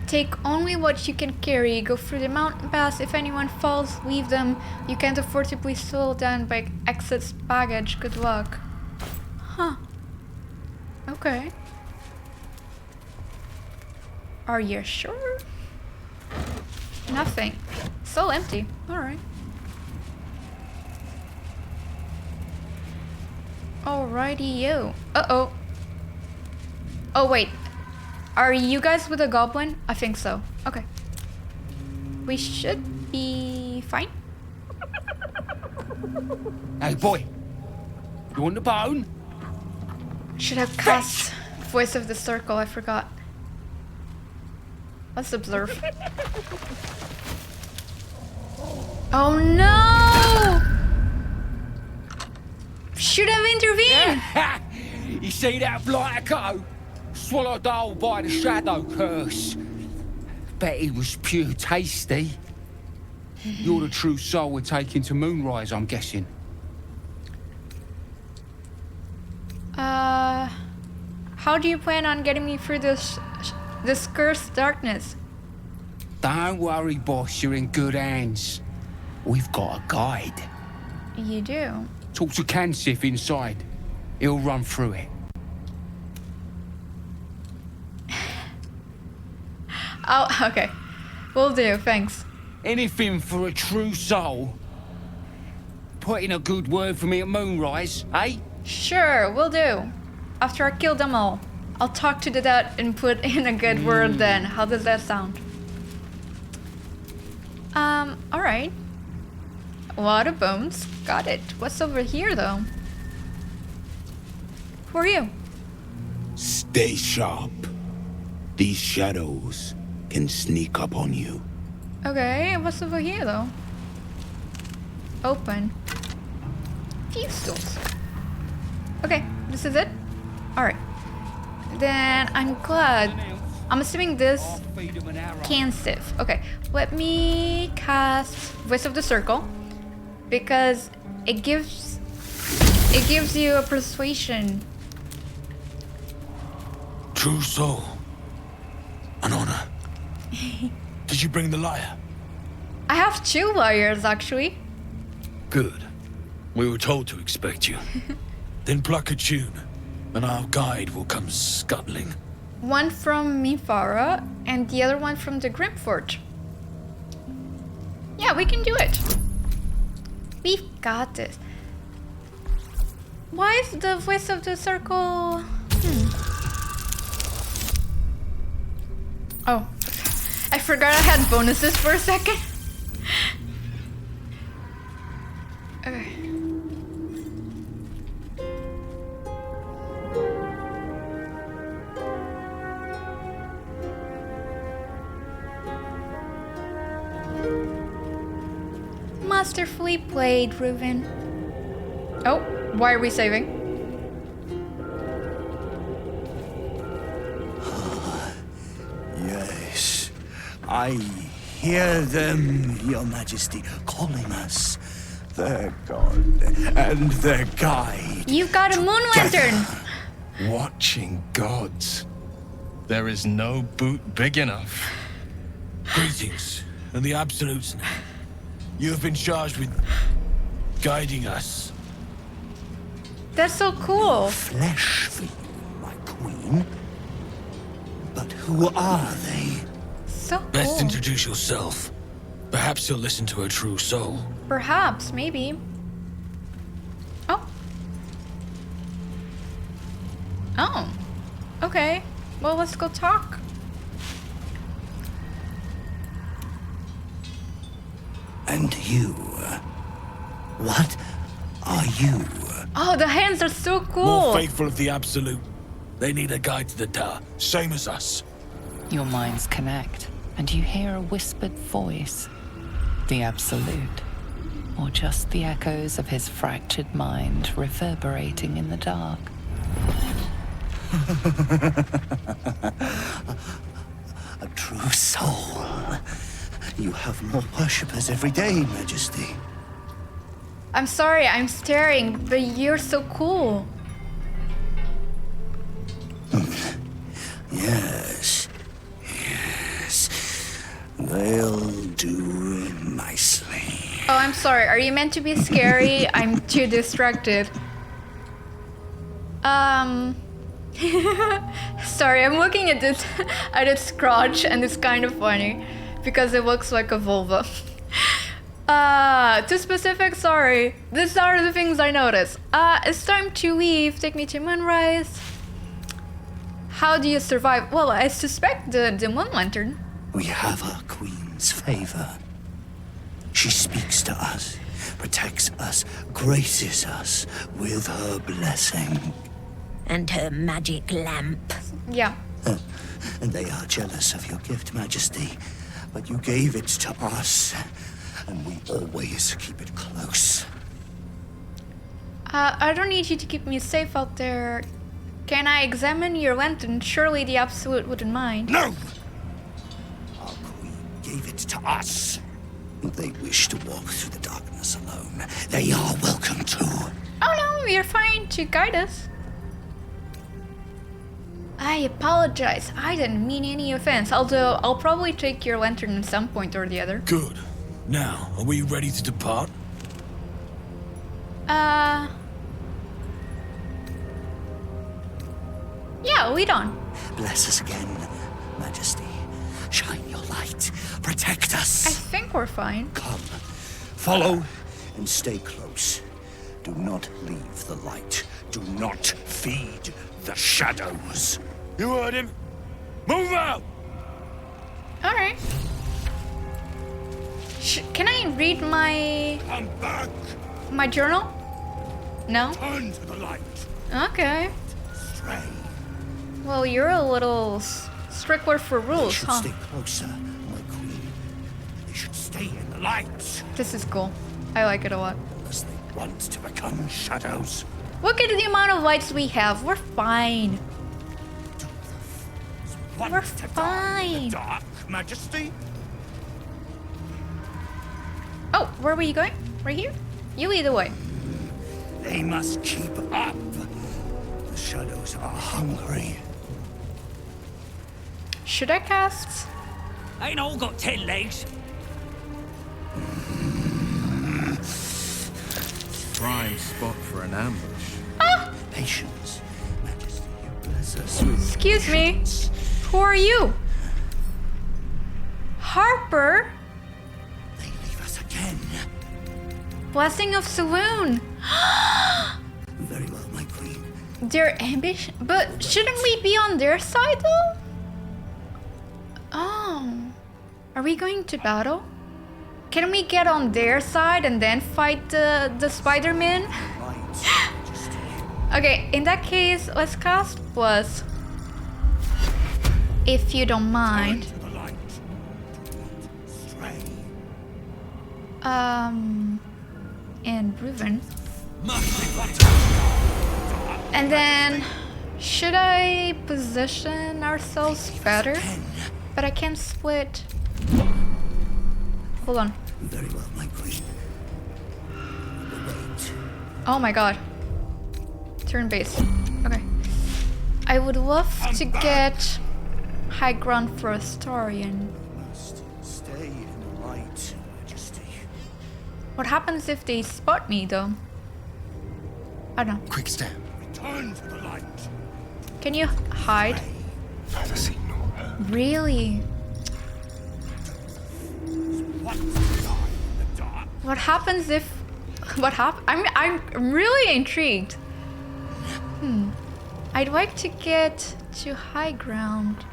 Take only what you can carry. Go through the mountain pass. If anyone falls, leave them. You can't afford to be slowed down by excess baggage. Good luck. Huh. Okay. Are you sure? Nothing. So empty. Alright. Alrighty, yo. Uh-oh. Oh, wait. Are you guys with a goblin? I think so. Okay. We should be fine. Hey, boy. You want the bone? Should have cast Voice of the Circle. I forgot. Let's observe. Oh no! Should have intervened! You see that blighter go? Swallowed whole by the shadow curse. Bet he was pure tasty. You're the true soul we're taking to Moonrise, I'm guessing. How do you plan on getting me through this cursed darkness? Don't worry, boss, you're in good hands. We've got a guide. You do? Talk to Kansif inside. He'll run through it. Oh, okay. Will do, thanks. Anything for a true soul. Put in a good word for me at Moonrise, eh? Sure, will do. After I kill them all, I'll talk to the dead and put in a good word then. How does that sound? Alright. A lot of bones. Got it. What's over here, though? Who are you? Stay sharp. These shadows can sneak up on you. Okay, what's over here, though? Open. Few stools. Okay, this is it? Alright. Then I'm glad. I'm assuming this can sieve. Okay, let me cast Voice of the Circle because it gives you a persuasion. True soul. An honor. Did you bring the lyre? I have 2 lyres actually. Good. We were told to expect you. Then pluck a tune, and our guide will come scuttling. One from Mifara and the other one from the Grim Forge. Yeah, we can do it. We've got this. Why is the Voice of the Circle... Oh, I forgot I had bonuses for a second. Okay. Masterfully played, Reuven. Oh, why are we saving? Yes, I hear them, Your Majesty, calling us. Their god and their guide. You've got a moon lantern! Watching gods. There is no boot big enough. Greetings, in the Absolute's name. You have been charged with guiding us. That's so cool. Flesh for you, my queen. But who are they? So cool. Best introduce yourself. Perhaps you'll listen to a true soul. Perhaps, maybe. Okay. Well, let's go talk. And you? What are you? Oh, the hands are so cool. More faithful of the Absolute. They need a guide to the tower, same as us. Your minds connect, and you hear a whispered voice. The Absolute, or just the echoes of his fractured mind reverberating in the dark. A true soul. You have more worshippers every day, Majesty. I'm sorry, I'm staring, but you're so cool. Yes. They'll do nicely. Oh, I'm sorry. Are you meant to be scary? I'm too distracted. Sorry, I'm looking at this at its crotch, and it's kind of funny because it looks like a vulva. Too specific, sorry. These are the things I noticed. It's time to leave. Take me to Moonrise. How do you survive? Well, I suspect the moon lantern. We have our queen's favor. She speaks to us, protects us, graces us with her blessing. And her magic lamp. Yeah. And they are jealous of your gift, Majesty. But you gave it to us, and we always keep it close. I don't need you to keep me safe out there. Can I examine your lantern? Surely the Absolute wouldn't mind. No! Our queen gave it to us. If they wish to walk through the darkness alone, they are welcome to. Oh no, you're fine to guide us. I apologize. I didn't mean any offense, although I'll probably take your lantern at some point or the other. Good. Now, are we ready to depart? Yeah, lead on. Bless us again, Majesty. Shine your light. Protect us. I think we're fine. Come. Follow and stay close. Do not leave the light. Do not feed the shadows. You heard him. Move out! Alright. Can I read my... Come back! My journal? No? Turn to the light. Okay. Stray. Well, you're a little stickler for rules, They should huh? stay closer, my queen. They should stay in the light. This is cool. I like it a lot. Unless they want to become shadows. Look at the amount of lights we have. We're fine. We're fine. Dark, Majesty. Oh, where were you going? Right here? You lead the way. They must keep up. The shadows are hungry. Should I cast? Ain't all got 10 legs. Prime spot for an ambush. Ah! Patience. Majesty, you bless us with Excuse me. Who are you? Harper? They leave us again. Blessing of Saloon. Very well, my queen. Their ambition, but shouldn't we be on their side though? Oh, are we going to battle? Can we get on their side and then fight the Spider-Man? Okay, in that case, let's cast Plus. If you don't mind. And Ruven. And then, should I position ourselves better? But I can't split. Hold on. Very well, my queen. Oh my god. Turn base. Okay. I would love to get high ground for Astarion. Stay in the light, Majesty. What happens if they spot me though? I don't know. Quick step. Return to the light. Can you hide? Really? What happens if... What I'm really intrigued. I'd like to get to high ground?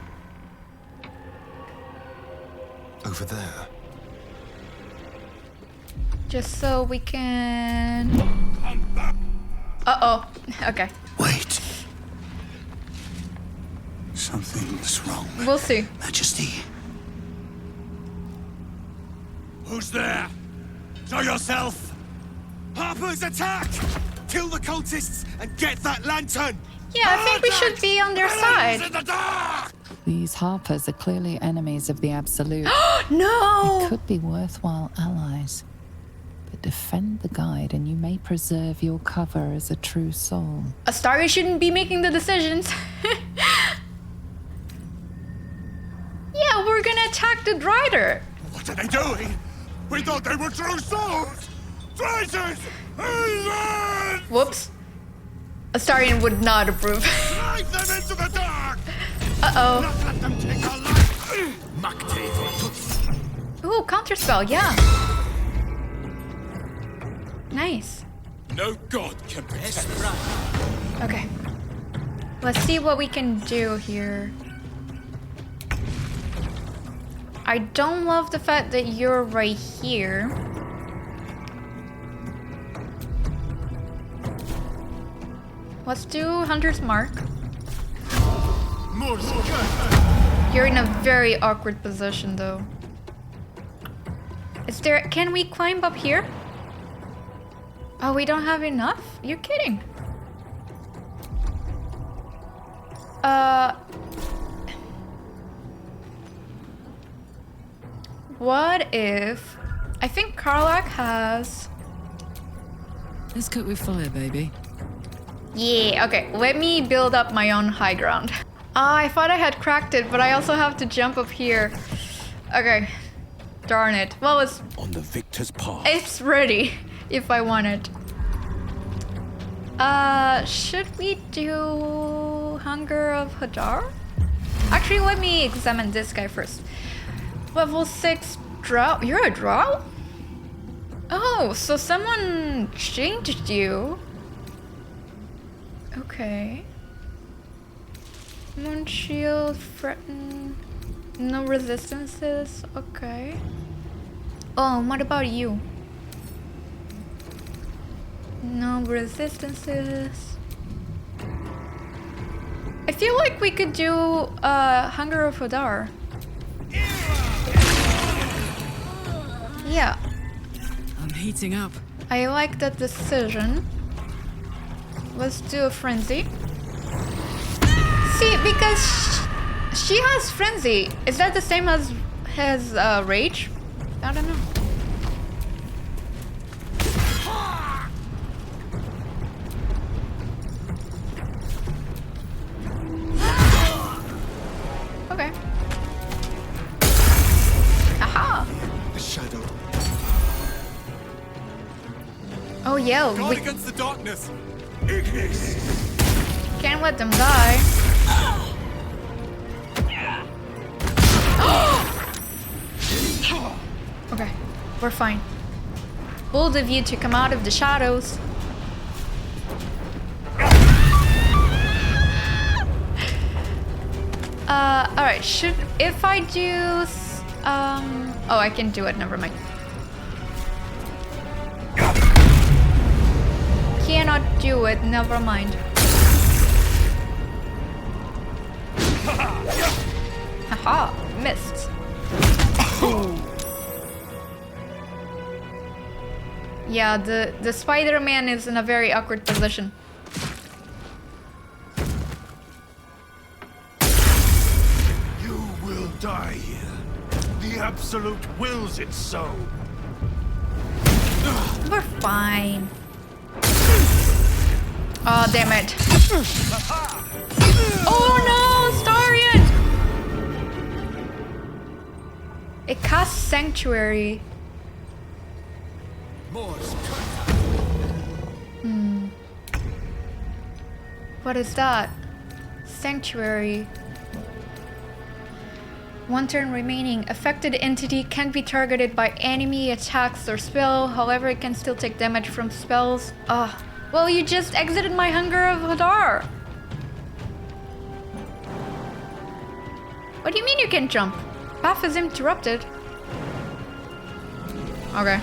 Over there. Just so we can... Uh-oh. Okay. Wait. Something's wrong. We'll see. Majesty. Who's there? Show yourself! Harper's attack! Kill the cultists and get that lantern! Yeah, I think we should be on their side. These Harpers are clearly enemies of the Absolute. No! They could be worthwhile allies. But defend the guide and you may preserve your cover as a true soul. Astarion shouldn't be making the decisions. Yeah, we're gonna attack the Drider. What are they doing? We thought they were true souls! Traitors! Heathen! Whoops. Astarion would not approve. Drive them into the dark! Uh-oh. Not let them take our life! Ooh, counterspell, yeah. Nice. No god can protect us. Okay. Let's see what we can do here. I don't love the fact that you're right here. Let's do Hunter's Mark. You're in a very awkward position though. Is there... Can we climb up here? Oh, we don't have enough? You're kidding. What if... I think Karlach has... Let's cook with fire, baby. Yeah, okay. Let me build up my own high ground. Ah, I thought I had cracked it, but I also have to jump up here. Okay. Darn it. Well, it's... On the victor's path. It's ready, if I want it. Should we do Hunger of Hadar? Actually, let me examine this guy first. Level 6 drow. You're a drow? Oh, so someone changed you. Okay. Moon shield, threaten, no resistances. Okay. Oh, what about you? No resistances. I feel like we could do Hunger of Hadar. Yeah. I'm heating up. I like that decision. Let's do a frenzy. See, because she has frenzy. Is that the same as his rage? I don't know. Okay. Aha! The shadow. Oh yeah. Guard against the darkness. Ignis. Can't let them die. Okay, we're fine. Bold of you to come out of the shadows. Alright, if I do, oh, I can do it, never mind. Cannot do it, never mind. Haha, missed. Yeah, the Spider-Man is in a very awkward position. You will die here. The Absolute wills it so. We're fine. Oh, damn it. Oh no, Astarion! It casts Sanctuary. What is that? Sanctuary. One turn remaining. Affected entity can't be targeted by enemy attacks or spell. However, it can still take damage from spells. Well, you just exited my Hunger of Hadar. What do you mean you can jump? Path is interrupted. Okay.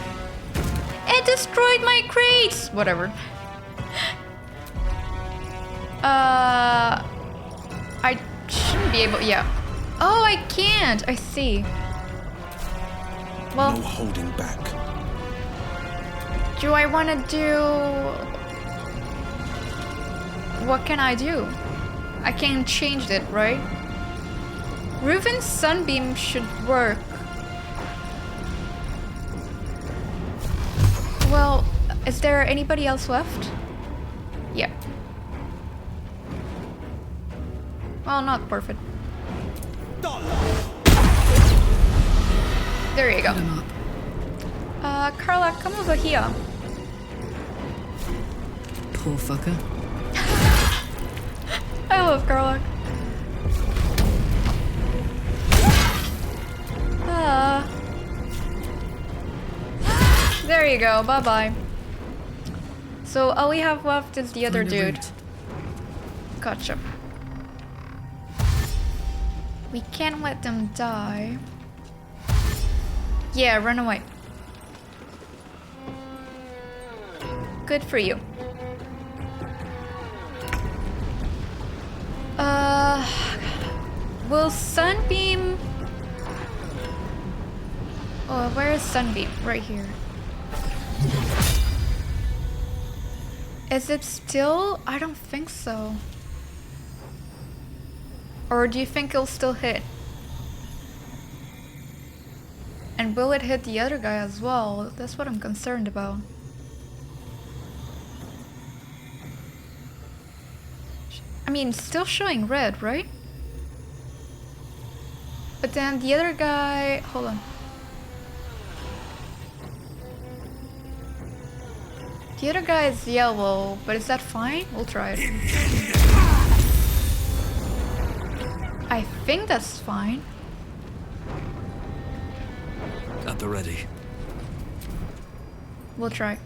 It destroyed my crates! Whatever. I shouldn't be able... Yeah. Oh, I can't! I see. Well... No holding back. Do I want to do... What can I do? I can change it, right? Reuven's Sunbeam should work. Well, is there anybody else left? Yeah. Well, not perfect. There you go. Carla, come over here. Poor fucker. I love Carla. There you go, bye-bye. So all we have left is the other dude. Gotcha. We can't let them die. Yeah, run away. Good for you. Will Sunbeam... Oh, where is Sunbeam? Right here. Is it still? I don't think so. Or do you think it'll still hit? And will it hit the other guy as well? That's what I'm concerned about. I mean, still showing red, right? But then the other guy... Hold on. The other guy is yellow, but is that fine? We'll try it. I think that's fine. At the ready. We'll try.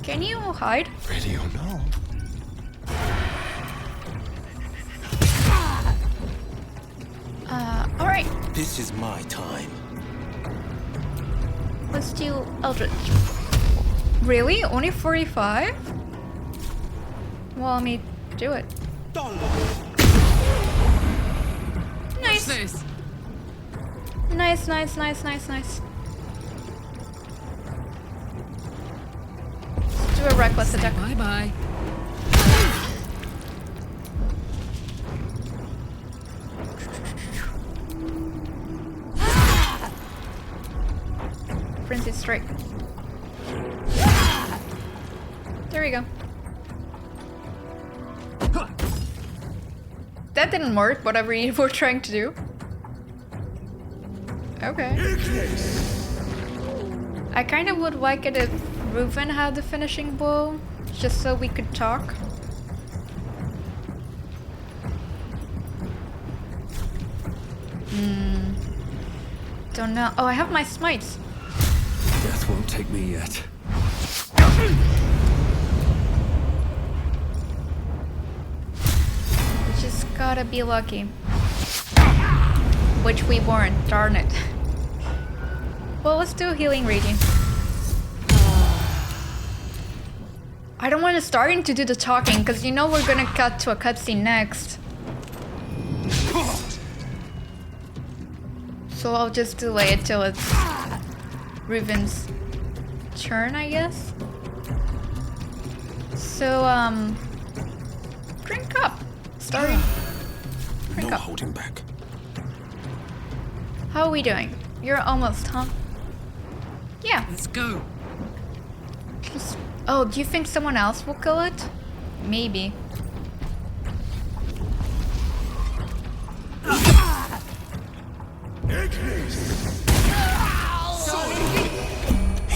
Can you hide? Ready or not? Alright. This is my time. Let's do Eldritch. Really? Only 45? Well, let me do it. Nice. This? Nice, nice, nice, nice, nice. Let's do a reckless attack. Bye-bye. Frenzy strike. There we go. That didn't work, whatever you were trying to do. Okay. I kind of would like it if Reuven had the finishing blow, just so we could talk. Don't know. Oh, I have my smites. Death won't take me yet. We just gotta be lucky. Which we weren't, darn it. Well, let's do healing raging. I don't want to start to do the talking, because you know we're gonna cut to a cutscene next. So I'll just delay it till it's Reuven's turn, I guess. So, drink up. Starting. Drink No up. holding back. How are we doing? You're almost, huh? Yeah. Let's go. Just, oh, do you think someone else will kill it? Maybe.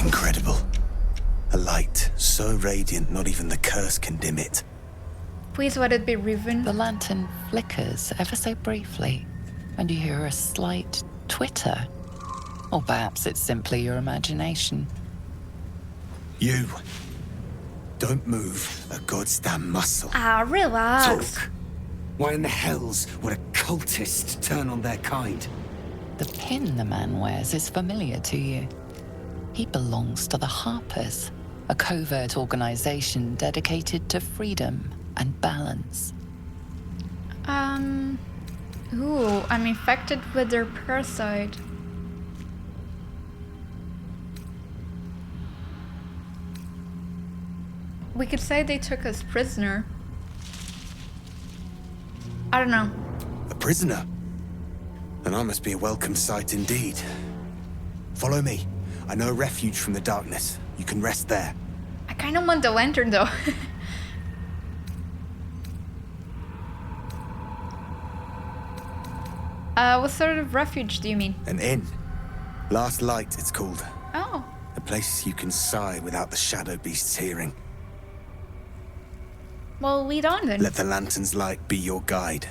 Incredible. A light so radiant, not even the curse can dim it. Please let it be Riven. The lantern flickers ever so briefly, and you hear a slight twitter. Or perhaps it's simply your imagination. You. Don't move a goddamn muscle. Ah, relax. Talk. Why in the hells would a cultist turn on their kind? The pin the man wears is familiar to you. He belongs to the Harpers, a covert organization dedicated to freedom and balance. Ooh, I'm infected with their parasite. We could say they took us prisoner. I don't know. A prisoner? Then I must be a welcome sight indeed. Follow me. I know a refuge from the darkness. You can rest there. I kind of want the lantern though. What sort of refuge do you mean? An inn. Last Light, it's called. Oh. A place you can sigh without the shadow beasts hearing. Well, lead on then. Let the lantern's light be your guide.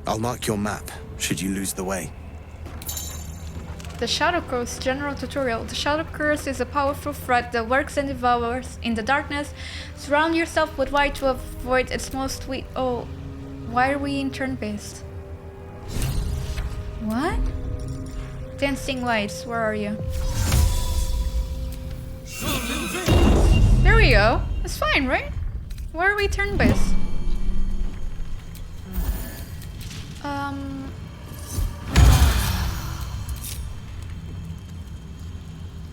I'll mark your map, should you lose the way. The Shadow Curse General Tutorial. The Shadow Curse is a powerful threat that lurks and devours in the darkness. Surround yourself with light to avoid its most Oh, why are we in turn-based? What? Dancing lights, where are you? There we go. It's fine, right? Why are we turn-based?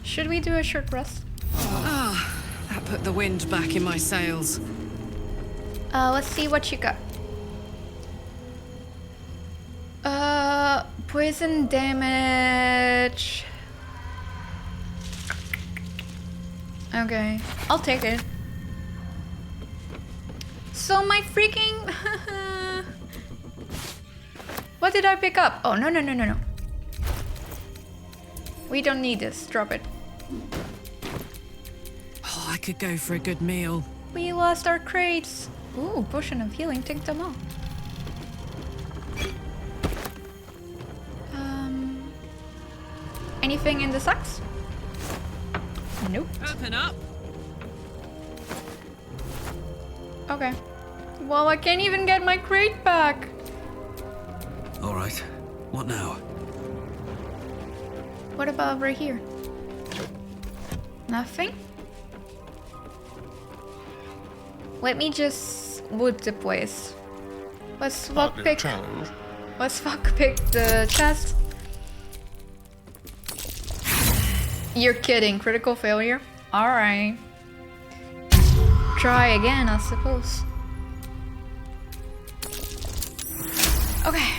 Should we do a short rest? Ah, that put the wind back in my sails. Let's see what you got. Poison damage. Okay, I'll take it. So my freaking... What did I pick up? Oh, no. We don't need this. Drop it. Oh, I could go for a good meal. We lost our crates. Ooh, potion of healing. Take them all. Anything in the sacks? Nope. Open up. Okay. Well, I can't even get my crate back. All right. What now? What about over here? Nothing? Let me just loot the place. Let's lockpick the chest. You're kidding. Critical failure? Alright. Try again, I suppose. Okay.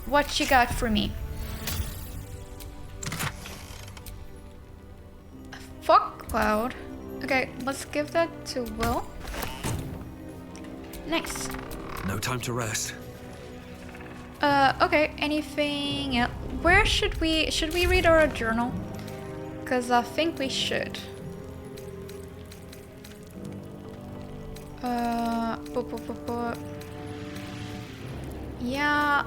What you got for me? Fog cloud. Okay, let's give that to Will. Next. No time to rest. Okay, anything else? Where should we read our journal? Because I think we should. Yeah.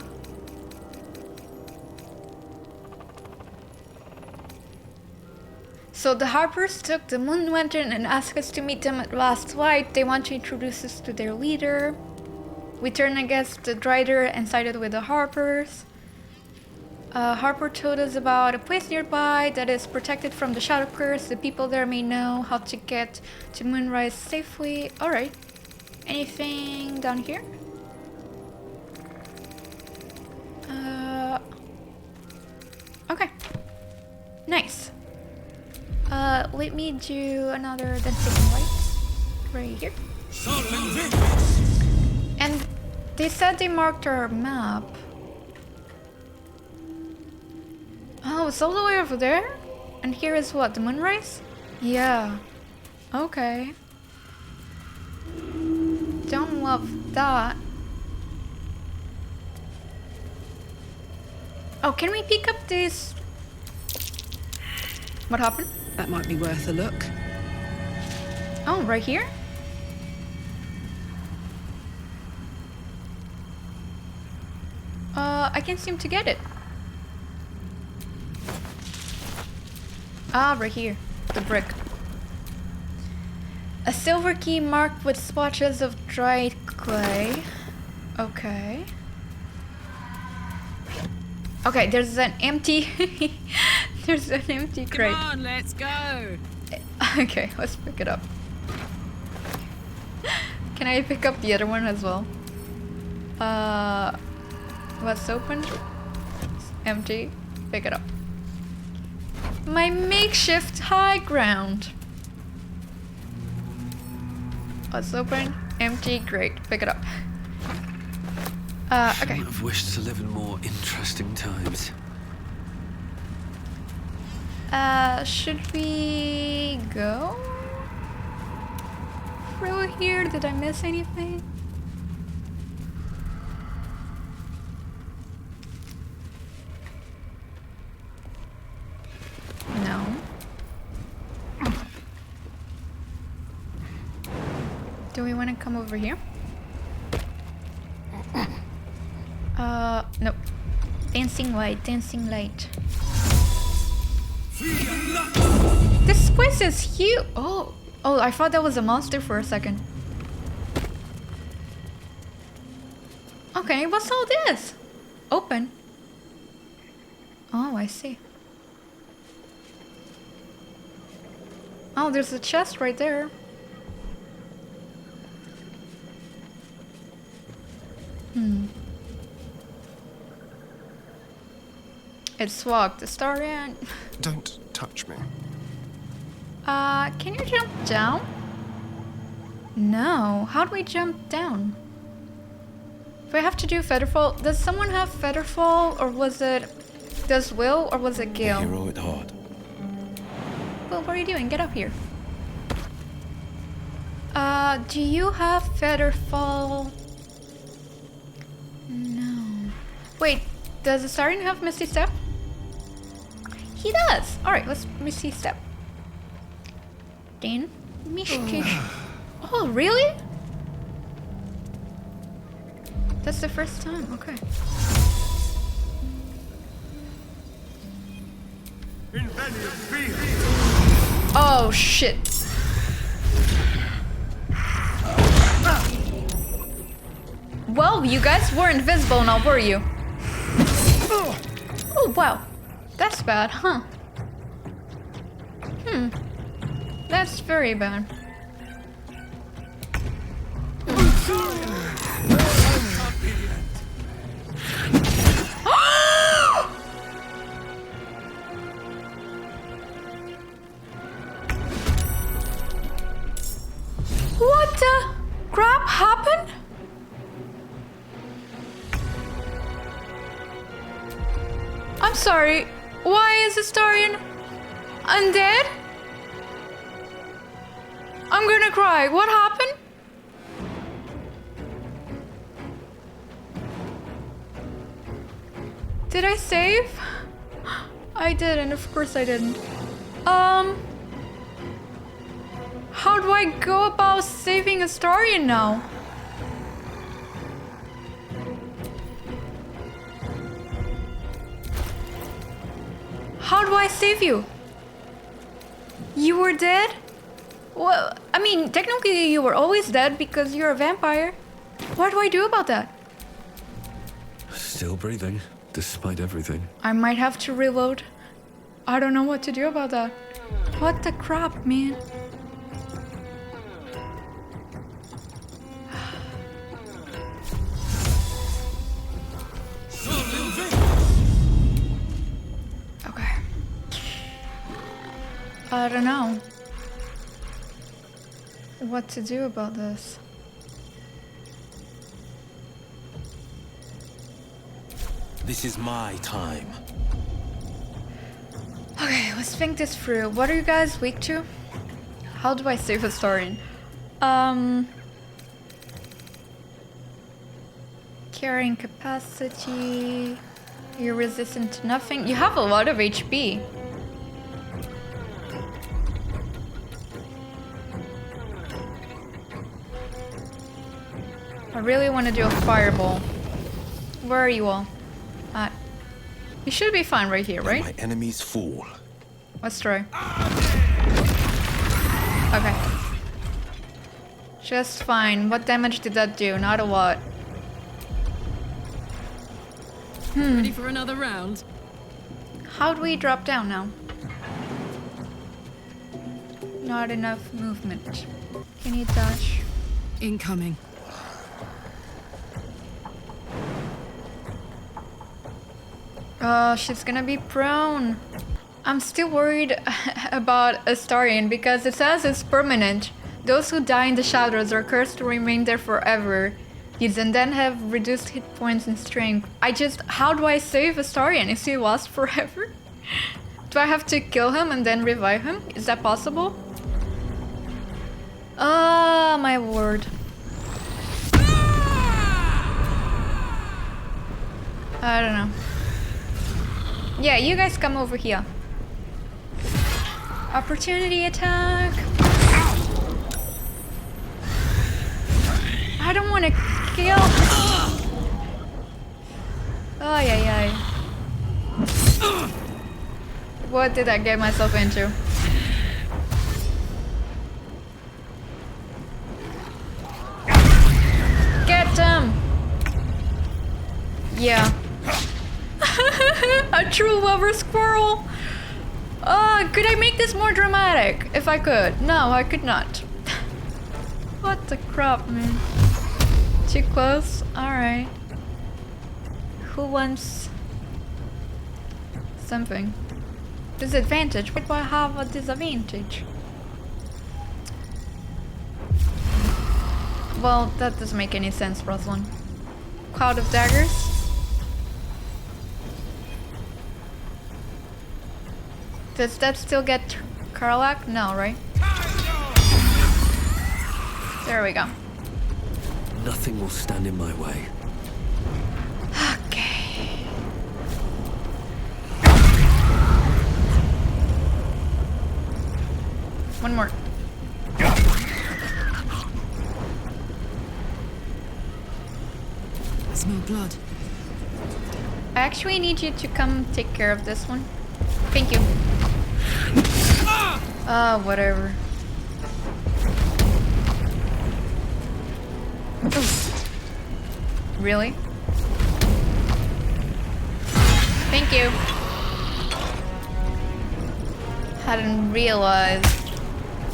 So the Harpers took the Moon Lantern and asked us to meet them at Last Light. They want to introduce us to their leader. We turned against the Drider and sided with the Harpers. Harper told us about a place nearby that is protected from the Shadow Curse. The people there may know how to get to Moonrise safely. Alright. Anything down here? Okay. Nice. Let me do another dancing lights right here. And they said they marked our map. Oh, it's all the way over there? And here is what, the Moonrise? Yeah. Okay. Don't love that. Oh, can we pick up this? What happened? That might be worth a look. Oh, right here? I can't seem to get it. Ah, right here. The brick. A silver key marked with splotches of dried clay. Okay. Okay, there's an empty... there's an empty crate. Come on, let's go. Okay, let's pick it up. Can I pick up the other one as well? What's open? It's empty. Pick it up. My makeshift high ground. What's open? Empty. Great. Pick it up. Okay. I've wished to live in more interesting times. Should we go through here? Did I miss anything? No. Do we want to come over here? Nope. Dancing light, dancing light. This place is huge. Oh, I thought that was a monster for a second. Okay, what's all this? Open. Oh, I see. Oh, there's a chest right there. It's locked. Astarion. Don't touch me. Can you jump down? No. How do we jump down? Do I have to do Featherfall? Does someone have Featherfall, or was it... Does Will, or was it Gil? Hero at heart. Will, what are you doing? Get up here. Do you have Featherfall? No. Wait, does Astarion have Misty Step? He does! Alright, let's Misty Step. Then, Misty... Oh, really? That's the first time, okay. Oh, shit. Well, you guys were invisible now, were you? Oh, wow. That's bad, huh? That's very bad. What the crap happened? I'm sorry. Why is Astarion undead? I'm gonna cry. What happened? Did I save? I didn't. Of course I didn't. How do I go about saving Astarion now? How do I save you? You were dead? Well, I mean, technically you were always dead because you're a vampire. What do I do about that? Still breathing, despite everything. I might have to reload. I don't know what to do about that. What the crap, man? Okay. I don't know what to do about this. This is my time. Okay, let's think this through. What are you guys weak to? How do I save Astarion? Carrying capacity. You're resistant to nothing. You have a lot of HP. I really want to do a fireball. Where are you all? You should be fine right here, right? My enemies fall. Let's try. Okay. Just fine. What damage did that do? Not a lot. Ready for another round? How do we drop down now? Not enough movement. Can you dash? Incoming. Oh, she's gonna be prone. I'm still worried about Astarion because it says it's permanent. Those who die in the shadows are cursed to remain there forever. These and then have reduced hit points and strength. How do I save Astarion? Is he lost forever? Do I have to kill him and then revive him? Is that possible? Ah, my word. I don't know. Yeah, you guys come over here. Opportunity attack. I don't want to kill. Ay, ay, ay. What did I get myself into? Get him! Yeah. A true lover squirrel! Could I make this more dramatic? If I could. No, I could not. What the crap, man? Too close? Alright. Who wants something? Disadvantage? Why do I have a disadvantage? Well, that doesn't make any sense, Rosalind. Cloud of daggers? Does that still get Karlak? No, right? There we go. Nothing will stand in my way. Okay. One more. I smell blood. I actually need you to come take care of this one. Thank you. Whatever. Really? Thank you. Hadn't realized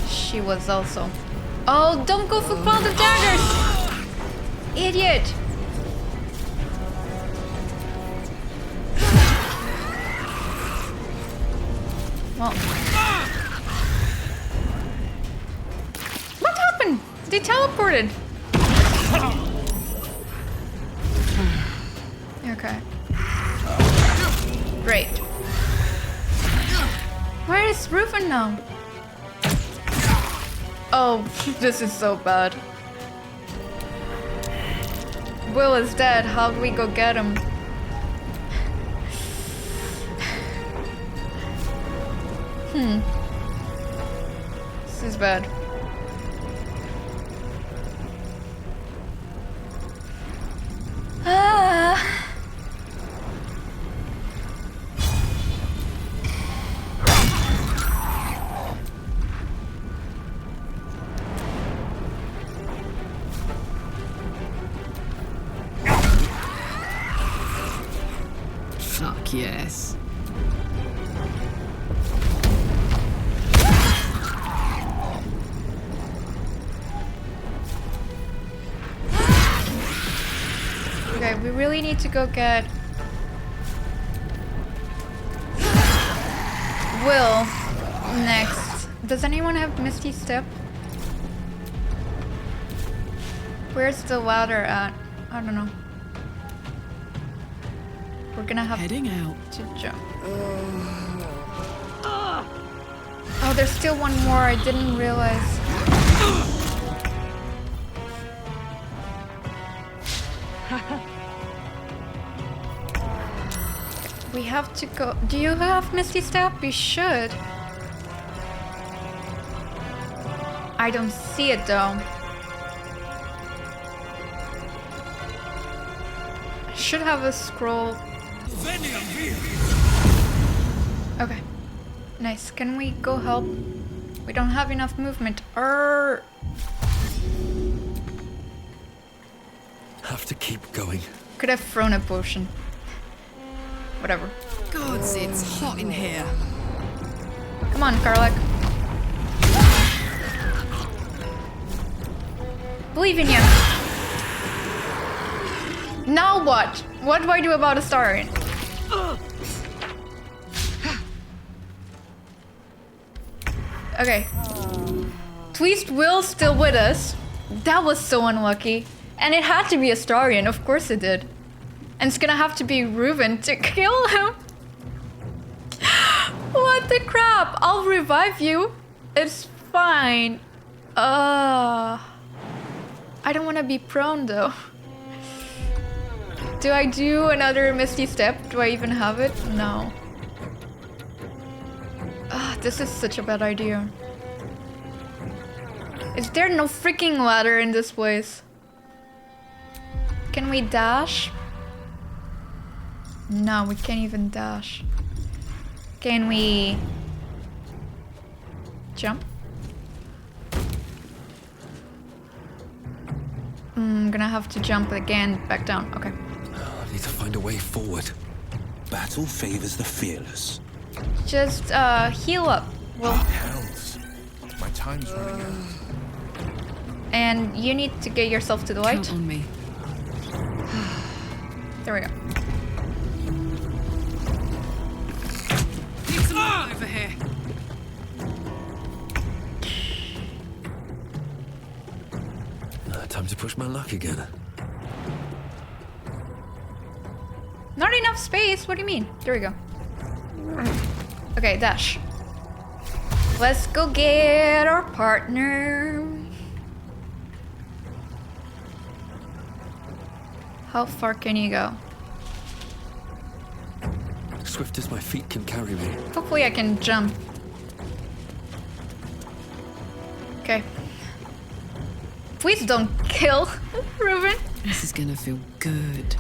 she was also... Oh, don't go for Cloud of Daggers! Idiot! Well... What happened? They teleported. Okay. Great. Where is Reuben now? Oh, this is so bad. Will is dead. How do we go get him? This is bad. Fuck yes. Okay, we really need to go get Will next. Does anyone have Misty Step? Where's the ladder at? I don't know. We're gonna have heading out to jump. Oh, there's still one more. I didn't realize. We have to go. Do you have Misty Step? We should. I don't see it though. I should have a scroll. Okay. Nice. Can we go help? We don't have enough movement. Have to keep going. Could have thrown a potion. Whatever. Gods, it's hot in here. Come on, Karlak. Believe in you. Now what? What do I do about Astarion? Okay. Twist Will's still with us. That was so unlucky. And it had to be Astarion, of course it did. And it's gonna have to be Reuven to kill him. What the crap? I'll revive you. It's fine. I don't want to be prone though. Do I do another Misty Step? Do I even have it? No. This is such a bad idea. Is there no freaking ladder in this place? Can we dash? No, we can't even dash. Can we jump? I'm gonna have to jump again back down. Okay. I need to find a way forward. Battle favors the fearless. Just heal up. Well, Hells. My time's running out. and you need to get yourself to the light. Count on me. There we go. Need some light over here. Time to push my luck again. Not enough space. What do you mean? There we go. Okay, dash. Let's go get our partner. How far can you go? Swift as my feet can carry me. Hopefully I can jump. Okay. Please don't kill Reuven. This is gonna feel good.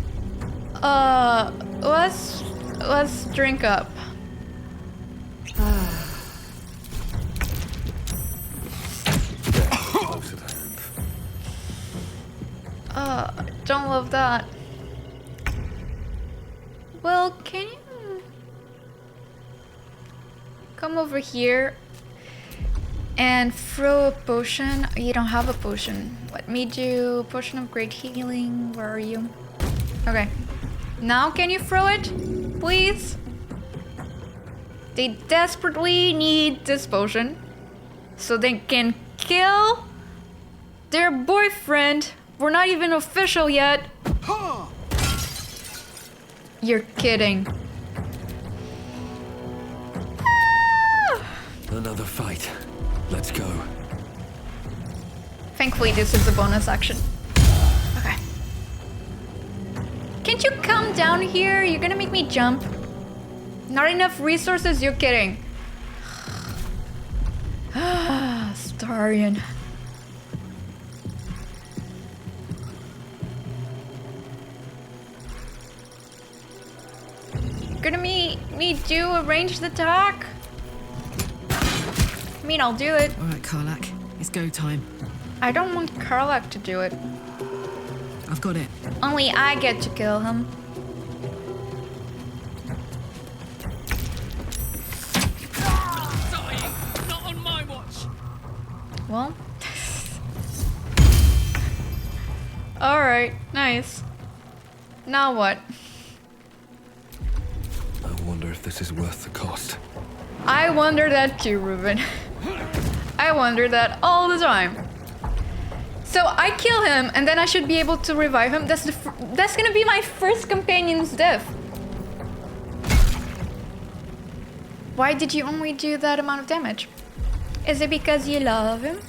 Let's drink up. Don't love that. Well, can you come over here and throw a potion? You don't have a potion. Let me do potion of great healing. Where are you? Okay. Now can you throw it? Please? They desperately need this potion so they can kill their boyfriend. We're not even official yet. You're kidding. Another fight. Let's go. Thankfully, this is a bonus action. Okay. Can't you come down here? You're gonna make me jump. Not enough resources? You're kidding. Astarion. Gonna me do a ranged attack? I mean, I'll do it. All right, Karlak, it's go time. I don't want Karlak to do it. I've got it. Only I get to kill him. Dying, not on my watch. Well. Alright, nice. Now what? I wonder if this is worth the cost. I wonder that too, Reuven. I wonder that all the time. So I kill him, and then I should be able to revive him. That's gonna be my first companion's death. Why did you only do that amount of damage? Is it because you love him?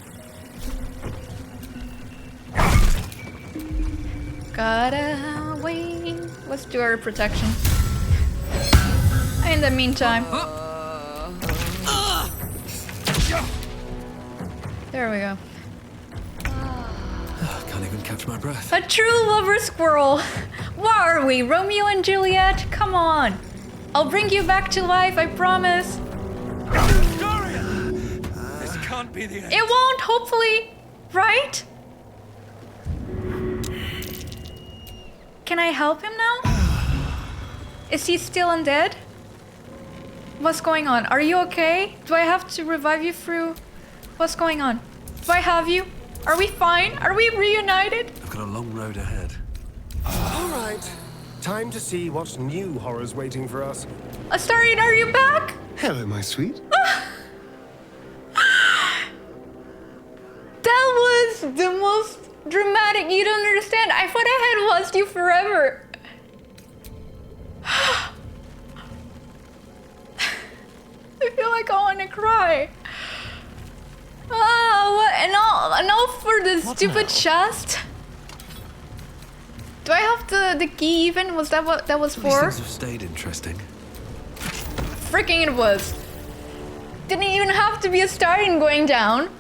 Gotta wait. Let's do our protection. In the meantime. There we go. Can't even catch my breath. A true lover squirrel. What are we, Romeo and Juliet? Come on. I'll bring you back to life, I promise. This can't be the end. It won't, hopefully. Right? Can I help him now? Is he still undead? What's going on? Are you okay? Do I have to revive you through? What's going on? Do I have you? Are we fine? Are we reunited? I've got a long road ahead. All right. Time to see what new horror's waiting for us. Astarion, are you back? Hello, my sweet. That was the most dramatic. You don't understand. I thought I had lost you forever. I feel like I want to cry. Oh, and all for the stupid chest. Do I have the key even? Was that what that was These for? things have stayed interesting. Freaking it was. Didn't even have to be a Astarion going down.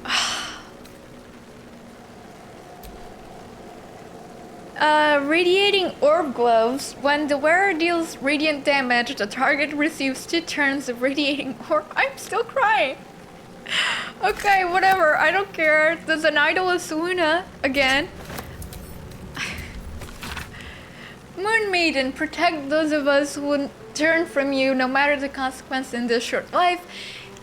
Radiating orb gloves. When the wearer deals radiant damage, the target receives 2 turns of radiating orb. I'm still crying. Okay, whatever. I don't care. There's an idol of Seluna again. Moon Maiden, protect those of us who would turn from you, no matter the consequence in this short life.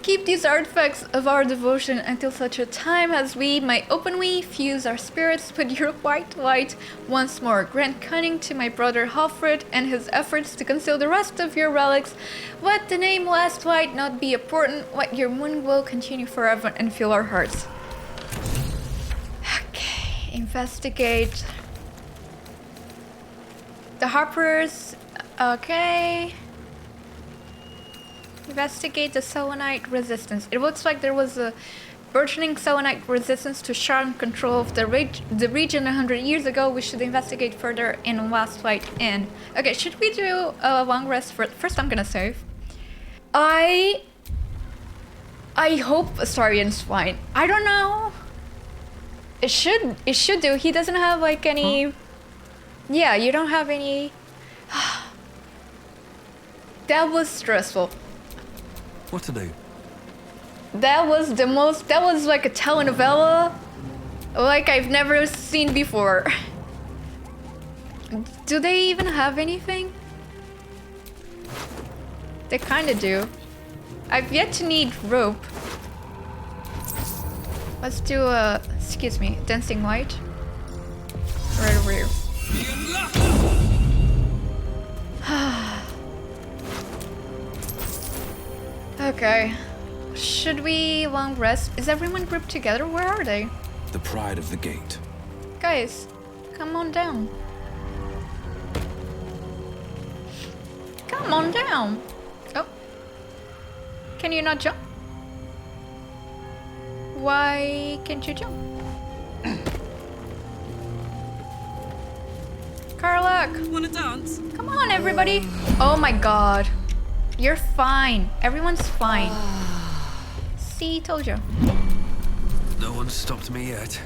Keep these artifacts of our devotion until such a time as we might openly fuse our spirits with your white light once more. Grant cunning to my brother Halfred and his efforts to conceal the rest of your relics. Let the name Last Light not be important. Let your moon glow continue forever and fill our hearts. Okay, investigate. The Harpers, okay. Investigate the Selenite resistance. It looks like there was a burgeoning Selenite resistance to Charm control of the region 100 years ago. We should investigate further in Last Light Inn. Okay, should we do a long rest first? I'm gonna save. I hope Astarion's fine. I don't know. It should do. He doesn't have like any. Yeah, you don't have any. That was stressful. What to do? That was the most. That was like a telenovela, like I've never seen before. Do they even have anything? They kind of do. I've yet to need rope. Let's do a. Excuse me, dancing light. Right over here. Okay. Should we long rest? Is everyone grouped together? Where are they? The pride of the gate. Guys, come on down. Come on down. Oh. Can you not jump? Why can't you jump? Karlak! Wanna dance? Come on, everybody! Oh my god. You're fine. Everyone's fine. See, told you. No one's stopped me yet.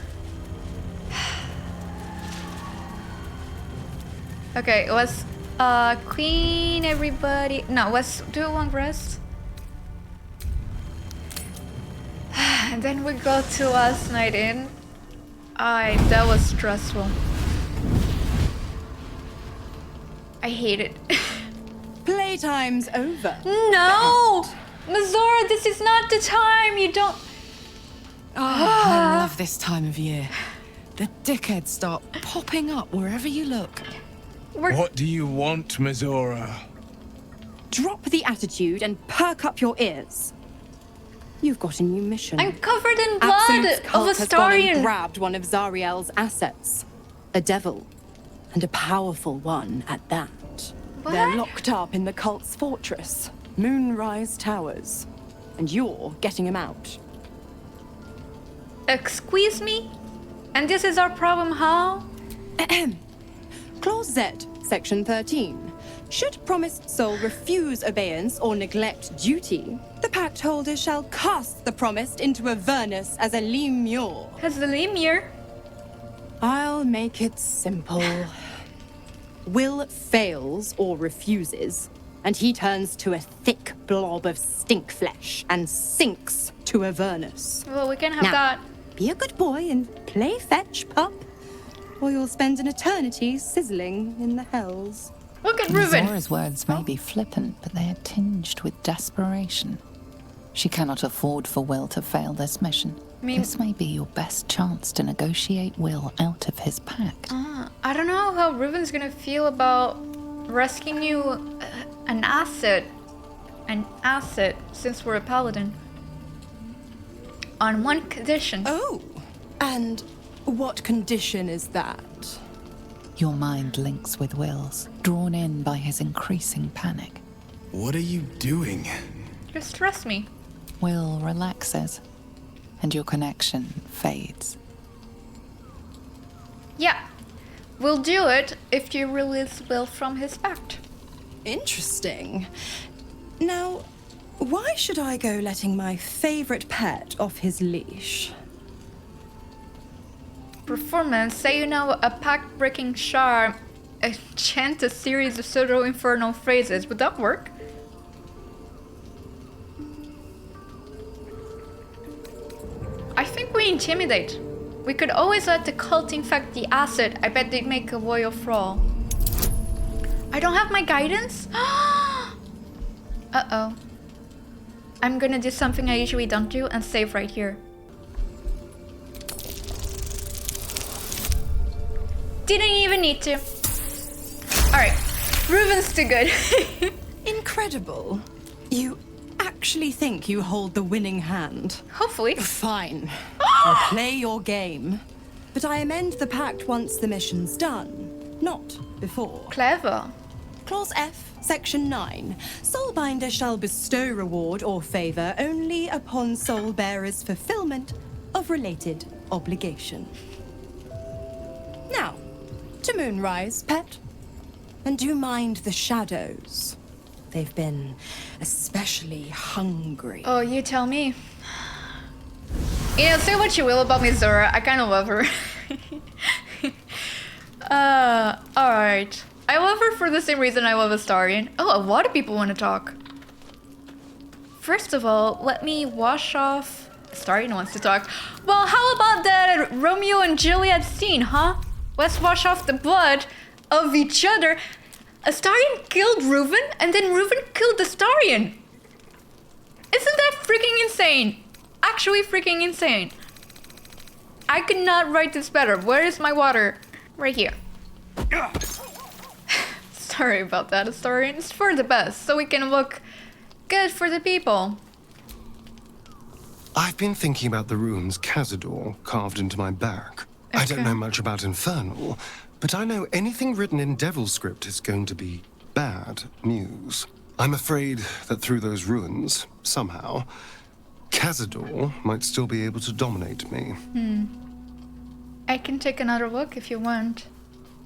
Okay, let's clean everybody. No, let's do a long rest. And then we go to Last Night Inn. That was stressful. I hate it. Playtime's over. No! Mazora, this is not the time. You don't. Oh, I love this time of year. The dickheads start popping up wherever you look. What do you want, Mazora? Drop the attitude and perk up your ears. You've got a new mission. I'm covered in blood Absolute's of cult has gone and Astarion. grabbed one of Zariel's assets. A devil. And a powerful one at that. What? They're locked up in the cult's fortress, Moonrise Towers. And you're getting him out. Excuse me? And this is our problem, how? Clause Z, Section 13. Should promised soul refuse obeyance or neglect duty, the pact holder shall cast the promised into Avernus as a lemure. As a lemure? I'll make it simple. Will fails or refuses, and he turns to a thick blob of stink flesh and sinks to Avernus. Well, we can have Now, that. Be a good boy and play fetch, pup, or you'll spend an eternity sizzling in the hells. Look at Reuben. Zora's words may be flippant, but they are tinged with desperation. She cannot afford for Will to fail this mission. This may be your best chance to negotiate Will out of his pact. I don't know how Reuben's gonna feel about rescuing you an asset, since we're a paladin. On one condition. Oh, and what condition is that? Your mind links with Will's, drawn in by his increasing panic. What are you doing? Just trust me. Will relaxes, and your connection fades. Yeah. We'll do it if you release Will from his pact. Interesting. Now, why should I go letting my favorite pet off his leash? Performance. Say you know a pact-breaking charm. Chant a series of pseudo-infernal phrases. Would that work? I think we intimidate. We could always let the cult infect the acid. I bet they'd make a royal fraud. I don't have my guidance? Uh-oh. I'm gonna do something I usually don't do and save right here. Didn't even need to. Alright, Reuben's too good. Incredible. You actually think you hold the winning hand? Hopefully. Fine. I'll play your game. But I amend the pact once the mission's done, not before. Clever. Clause F, Section 9. Soulbinder shall bestow reward or favor only upon soul bearer's fulfillment of related obligation. Now, to Moonrise, pet. And do mind the shadows. They've been especially hungry. Oh, you tell me. You know, say what you will about me, Zora. I kind of love her. Alright. I love her for the same reason I love Astarion. Oh, a lot of people want to talk. First of all, let me wash off... Astarion wants to talk. Well, how about that Romeo and Juliet scene, huh? Let's wash off the blood of each other. Astarion killed Reuben, and then Reuben killed Astarion. Isn't that freaking insane? Actually freaking insane. I could not write this better. Where is my water? Right here. Sorry about that, Astarion. It's for the best, so we can look good for the people. I've been thinking about the runes Cazador carved into my back. I don't know much about Infernal, but I know anything written in Devil script is going to be bad news. I'm afraid that through those runes, somehow, Cazador might still be able to dominate me. I can take another look if you want.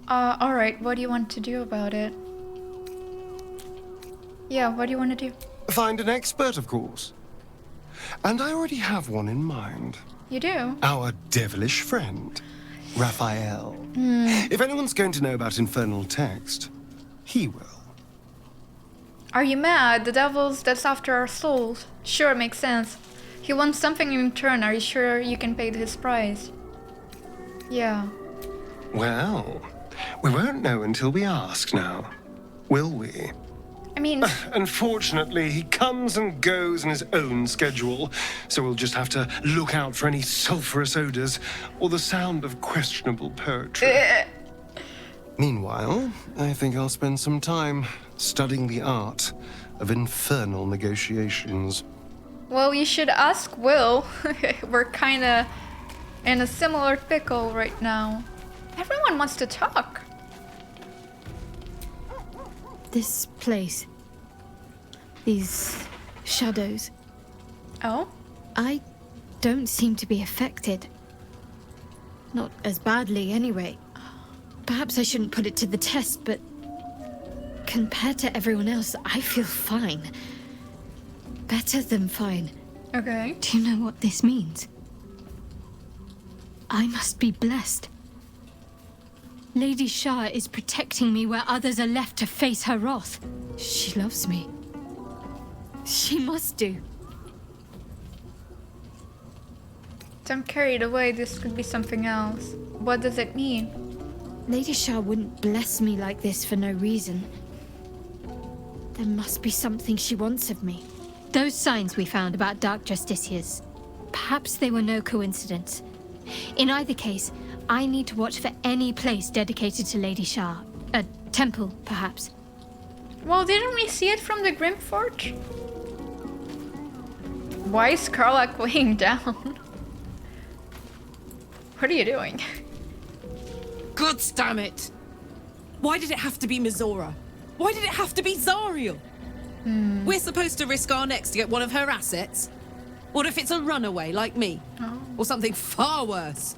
Alright, what do you want to do about it? Yeah, what do you want to do? Find an expert, of course. And I already have one in mind. You do? Our devilish friend, Raphael. If anyone's going to know about infernal text, he will. Are you mad? The devil's that's after our souls. Sure, makes sense. He wants something in return. Are you sure you can pay his price? Yeah. Well, we won't know until we ask now, will we? I mean... Unfortunately, he comes and goes in his own schedule, so we'll just have to look out for any sulphurous odors or the sound of questionable poetry. Meanwhile, I think I'll spend some time studying the art of infernal negotiations. Well, you should ask Will. We're kinda in a similar pickle right now. Everyone wants to talk. This place. These shadows. Oh? I don't seem to be affected. Not as badly, anyway. Perhaps I shouldn't put it to the test, but compared to everyone else, I feel fine. Better than fine. Okay. Do you know what this means? I must be blessed. Lady Shah is protecting me where others are left to face her wrath. She loves me. She must do. Don't carry it away. This could be something else. What does it mean? Lady Shah wouldn't bless me like this for no reason. There must be something she wants of me. Those signs we found about Dark Justiciars. Perhaps they were no coincidence. In either case, I need to watch for any place dedicated to Lady Shah. A temple, perhaps. Well, didn't we see it from the Grim Forge? Why is Karlach laying down? What are you doing? God damn it! Why did it have to be Mizora? Why did it have to be Zariel? We're supposed to risk our necks to get one of her assets? What if it's a runaway like me? Oh. Or something far worse?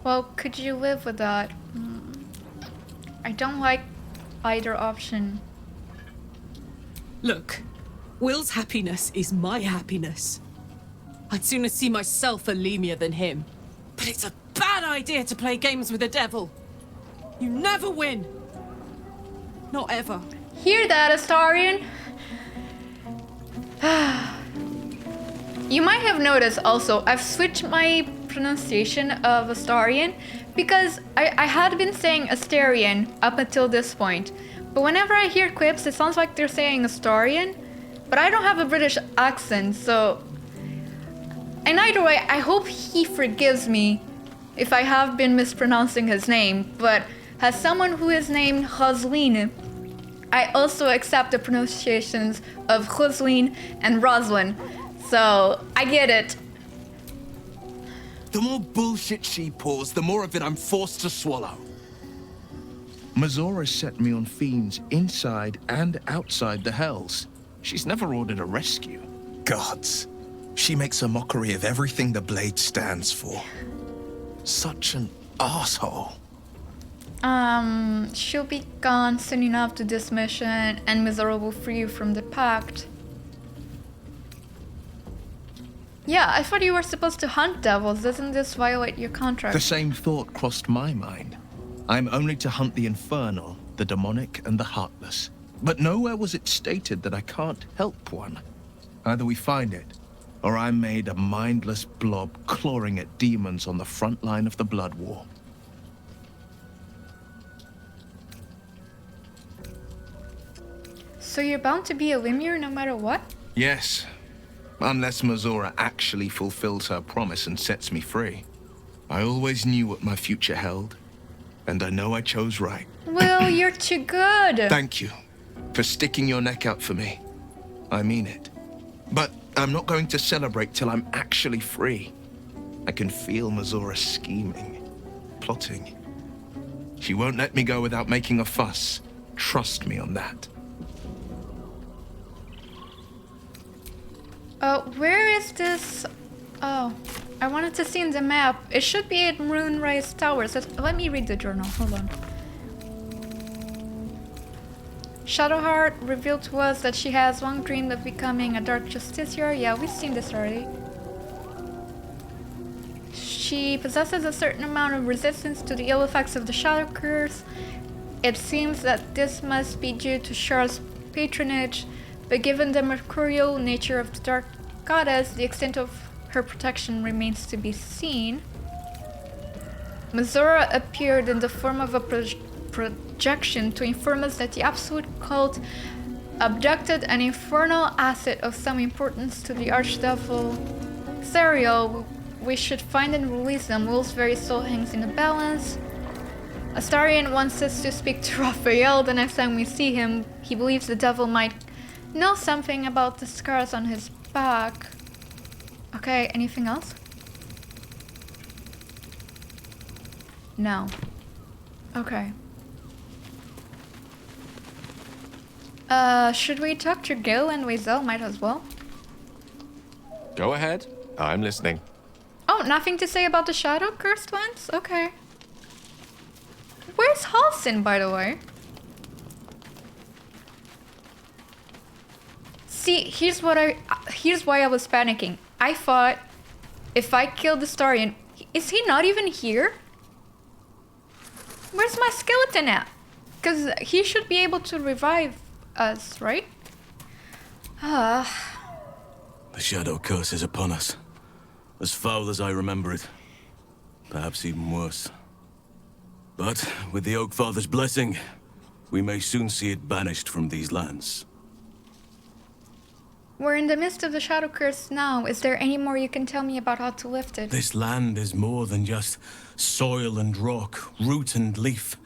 Well, could you live with that? I don't like either option. Look, Will's happiness is my happiness. I'd sooner see myself a Lemur than him. But it's a bad idea to play games with the devil. You never win. Not ever. Hear that, Astarion? You might have noticed also, I've switched my pronunciation of Astarion because I had been saying Astarion up until this point. But whenever I hear quips, it sounds like they're saying Astarion. But I don't have a British accent, so... And either way, I hope he forgives me if I have been mispronouncing his name. But as someone who is named Roslin, I also accept the pronunciations of Roslin and Roslin. So, I get it. The more bullshit she pours, the more of it I'm forced to swallow. Mizora set me on fiends inside and outside the Hells. She's never ordered a rescue. Gods. She makes a mockery of everything the Blade stands for. Such an asshole. She'll be gone soon enough to this mission, and Mizora will free you from the pact. Yeah, I thought you were supposed to hunt devils. Doesn't this violate your contract? The same thought crossed my mind. I'm only to hunt the infernal, the demonic, and the heartless. But nowhere was it stated that I can't help one. Either we find it, or I'm made a mindless blob clawing at demons on the front line of the Blood War. So you're bound to be a Lemur no matter what? Yes. Unless Mizora actually fulfills her promise and sets me free. I always knew what my future held, and I know I chose right. Will, you're too good. Thank you for sticking your neck out for me. I mean it. But I'm not going to celebrate till I'm actually free. I can feel Mizora scheming, plotting. She won't let me go without making a fuss. Trust me on that. Where is this? Oh, I wanted to see in the map. It should be at Moonrise Towers. Let me read the journal. Hold on. Shadowheart revealed to us that she has long dreamed of becoming a Dark Justiciar. Yeah, we've seen this already. She possesses a certain amount of resistance to the ill effects of the Shadow Curse. It seems that this must be due to Shar's patronage, but given the mercurial nature of the Dark Goddess, the extent of her protection remains to be seen. Mizora appeared in the form of a projection to inform us that the Absolute Cult abducted an infernal asset of some importance to the Archdevil Zariel. We should find and release them. Will's very soul hangs in the balance. Astarion wants us to speak to Raphael the next time we see him. He believes the devil might know something about the scars on his back. Okay, anything else? No. Okay. Should we talk to Gil and Wezel? Might as well. Go ahead. I'm listening. Oh, nothing to say about the Shadow Cursed ones? Okay. Where's Halsin, by the way? See, here's why I was panicking. I thought if I killed Astarion, is he not even here? Where's my skeleton at? Because he should be able to revive us, right? The shadow curse is upon us. As foul as I remember it. Perhaps even worse. But with the Oak Father's blessing, we may soon see it banished from these lands. We're in the midst of the shadow curse now. Is there any more you can tell me about how to lift it? This land is more than just soil and rock, root and leaf.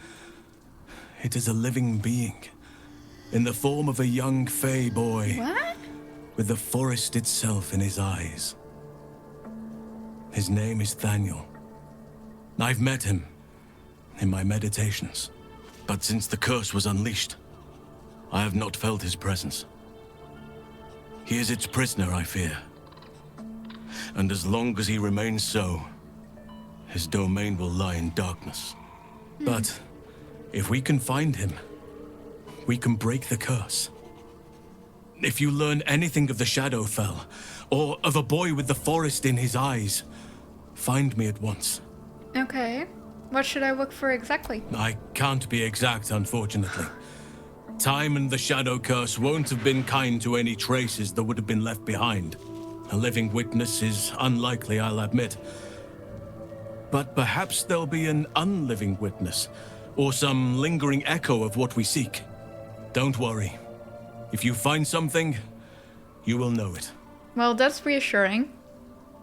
It is a living being, in the form of a young fey boy. What? With the forest itself in his eyes. His name is Thaniel. I've met him in my meditations, but since the curse was unleashed, I have not felt his presence. He is its prisoner, I fear. And as long as he remains so, his domain will lie in darkness. But if we can find him, we can break the curse. If you learn anything of the Shadowfell, or of a boy with the forest in his eyes, find me at once. Okay. What should I look for exactly? I can't be exact, unfortunately. Time and the Shadow Curse won't have been kind to any traces that would have been left behind. A living witness is unlikely, I'll admit. But perhaps there'll be an unliving witness, or some lingering echo of what we seek. Don't worry. If you find something, you will know it. Well, that's reassuring.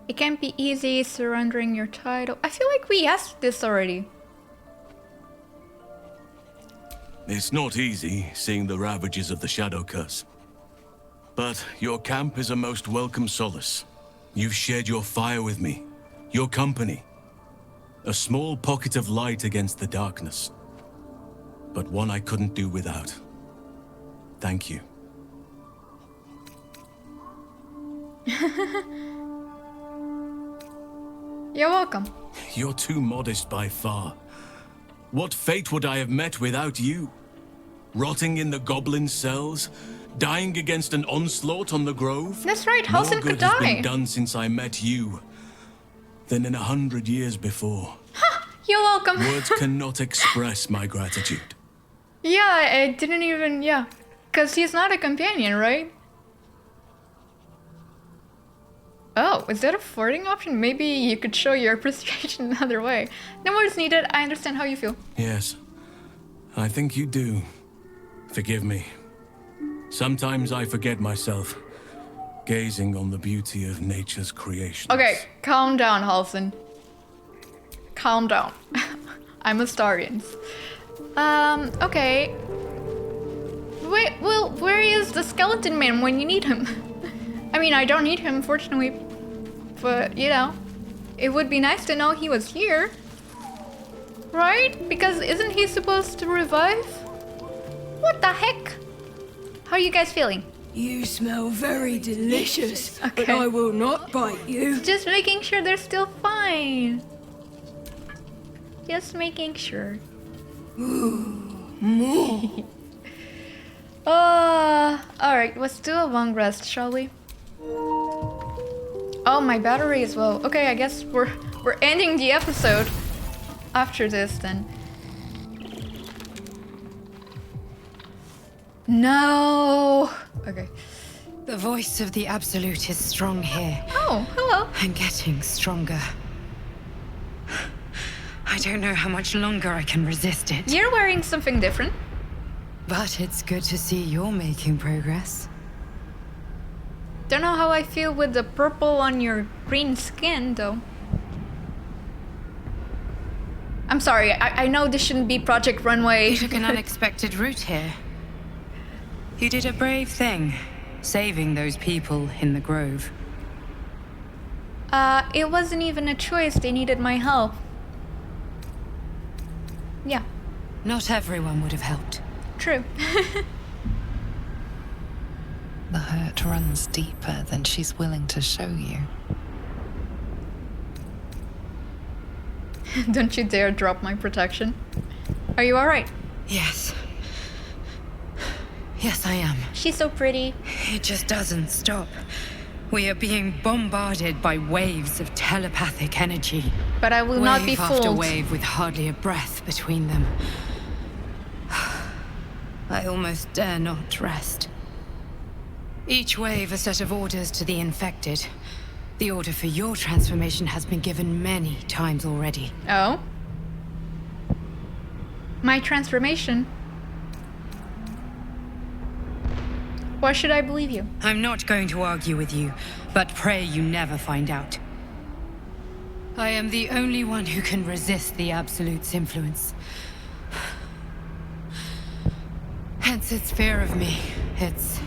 It can't be easy surrendering your title. I feel like we asked this already. It's not easy, seeing the ravages of the Shadow Curse. But your camp is a most welcome solace. You've shared your fire with me, your company. A small pocket of light against the darkness. But one I couldn't do without. Thank you. You're welcome. You're too modest by far. What fate would I have met without you? Rotting in the goblin cells? Dying against an onslaught on the grove? That's right, Halsin could More die. good has been done since I met you than in 100 years before. You're welcome. Words cannot express my gratitude. Yeah, I didn't even, yeah. Because he's not a companion, right? Oh, is that a flirting option? Maybe you could show your appreciation another way. No words needed, I understand how you feel. Yes, I think you do. Forgive me. Sometimes I forget myself, gazing on the beauty of nature's creation. Okay, calm down, Halsin. Calm down. I'm Astarion. Okay. Wait, well, where is the skeleton man when you need him? I mean, I don't need him, fortunately. But, you know, it would be nice to know he was here. Right? Because isn't he supposed to revive? What the heck? How are you guys feeling? You smell very delicious, Okay. but I will not bite you. Just making sure they're still fine. Just making sure. More. Alright, let's do a long rest, shall we? Oh, my battery is low. Okay, I guess we're ending the episode after this then. No. Okay. The voice of the Absolute is strong here. Oh, hello. And getting stronger. I don't know how much longer I can resist it. You're wearing something different. But it's good to see you're making progress. Don't know how I feel with the purple on your green skin, though. I'm sorry, I know this shouldn't be Project Runway. You took an unexpected route here. You did a brave thing, saving those people in the grove. It wasn't even a choice, they needed my help. Yeah. Not everyone would have helped. True. The hurt runs deeper than she's willing to show you. Don't you dare drop my protection. Are you alright? Yes. Yes, I am. She's so pretty. It just doesn't stop. We are being bombarded by waves of telepathic energy. But I will not be Wave after fooled. wave with hardly a breath between them. I almost dare not rest. Each wave a set of orders to the infected. The order for your transformation has been given many times already. Oh? My transformation? Why should I believe you? I'm not going to argue with you, but pray you never find out. I am the only one who can resist the Absolute's influence. Hence its fear of me, its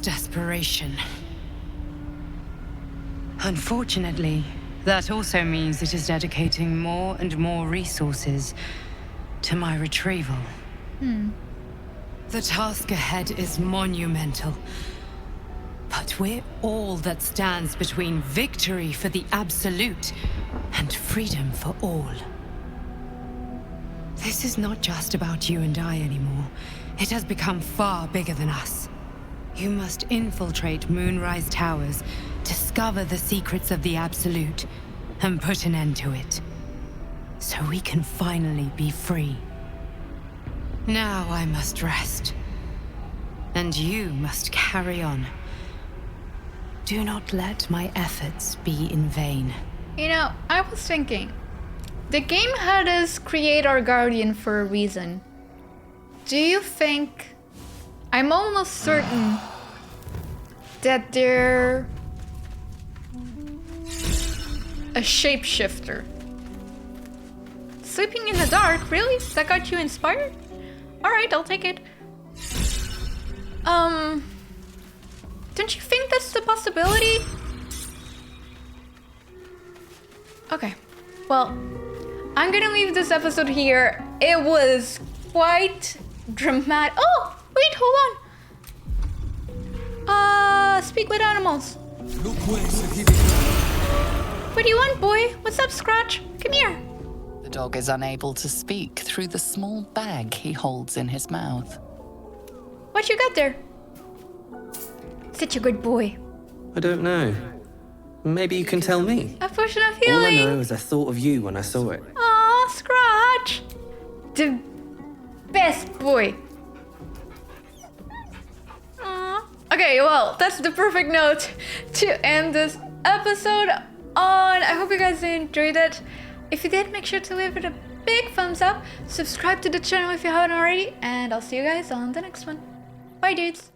desperation. Unfortunately, that also means it is dedicating more and more resources to my retrieval. The task ahead is monumental. But we're all that stands between victory for the Absolute and freedom for all. This is not just about you and I anymore. It has become far bigger than us. You must infiltrate Moonrise Towers, discover the secrets of the Absolute, and put an end to it. So we can finally be free. Now I must rest. And you must carry on. Do not let my efforts be in vain. You know, I was thinking, the game had us create our guardian for a reason. Do you think... I'm almost certain that they're a shapeshifter. Sleeping in the dark? Really? That got you inspired? Alright, I'll take it. Don't you think that's the possibility? Okay. Well, I'm gonna leave this episode here. It was quite dramatic. Oh! Wait, hold on. Speak with animals. What do you want, boy? What's up, Scratch? Come here. The dog is unable to speak through the small bag he holds in his mouth. What you got there? Such a good boy. I don't know. Maybe you can tell me. A potion of All I healing. know is I thought of you when I saw it. Aw, Scratch. The best boy. Aw. Okay, well, that's the perfect note to end this episode on. I hope you guys enjoyed it. If you did, make sure to leave it a big thumbs up. Subscribe to the channel if you haven't already. And I'll see you guys on the next one. Bye, dudes.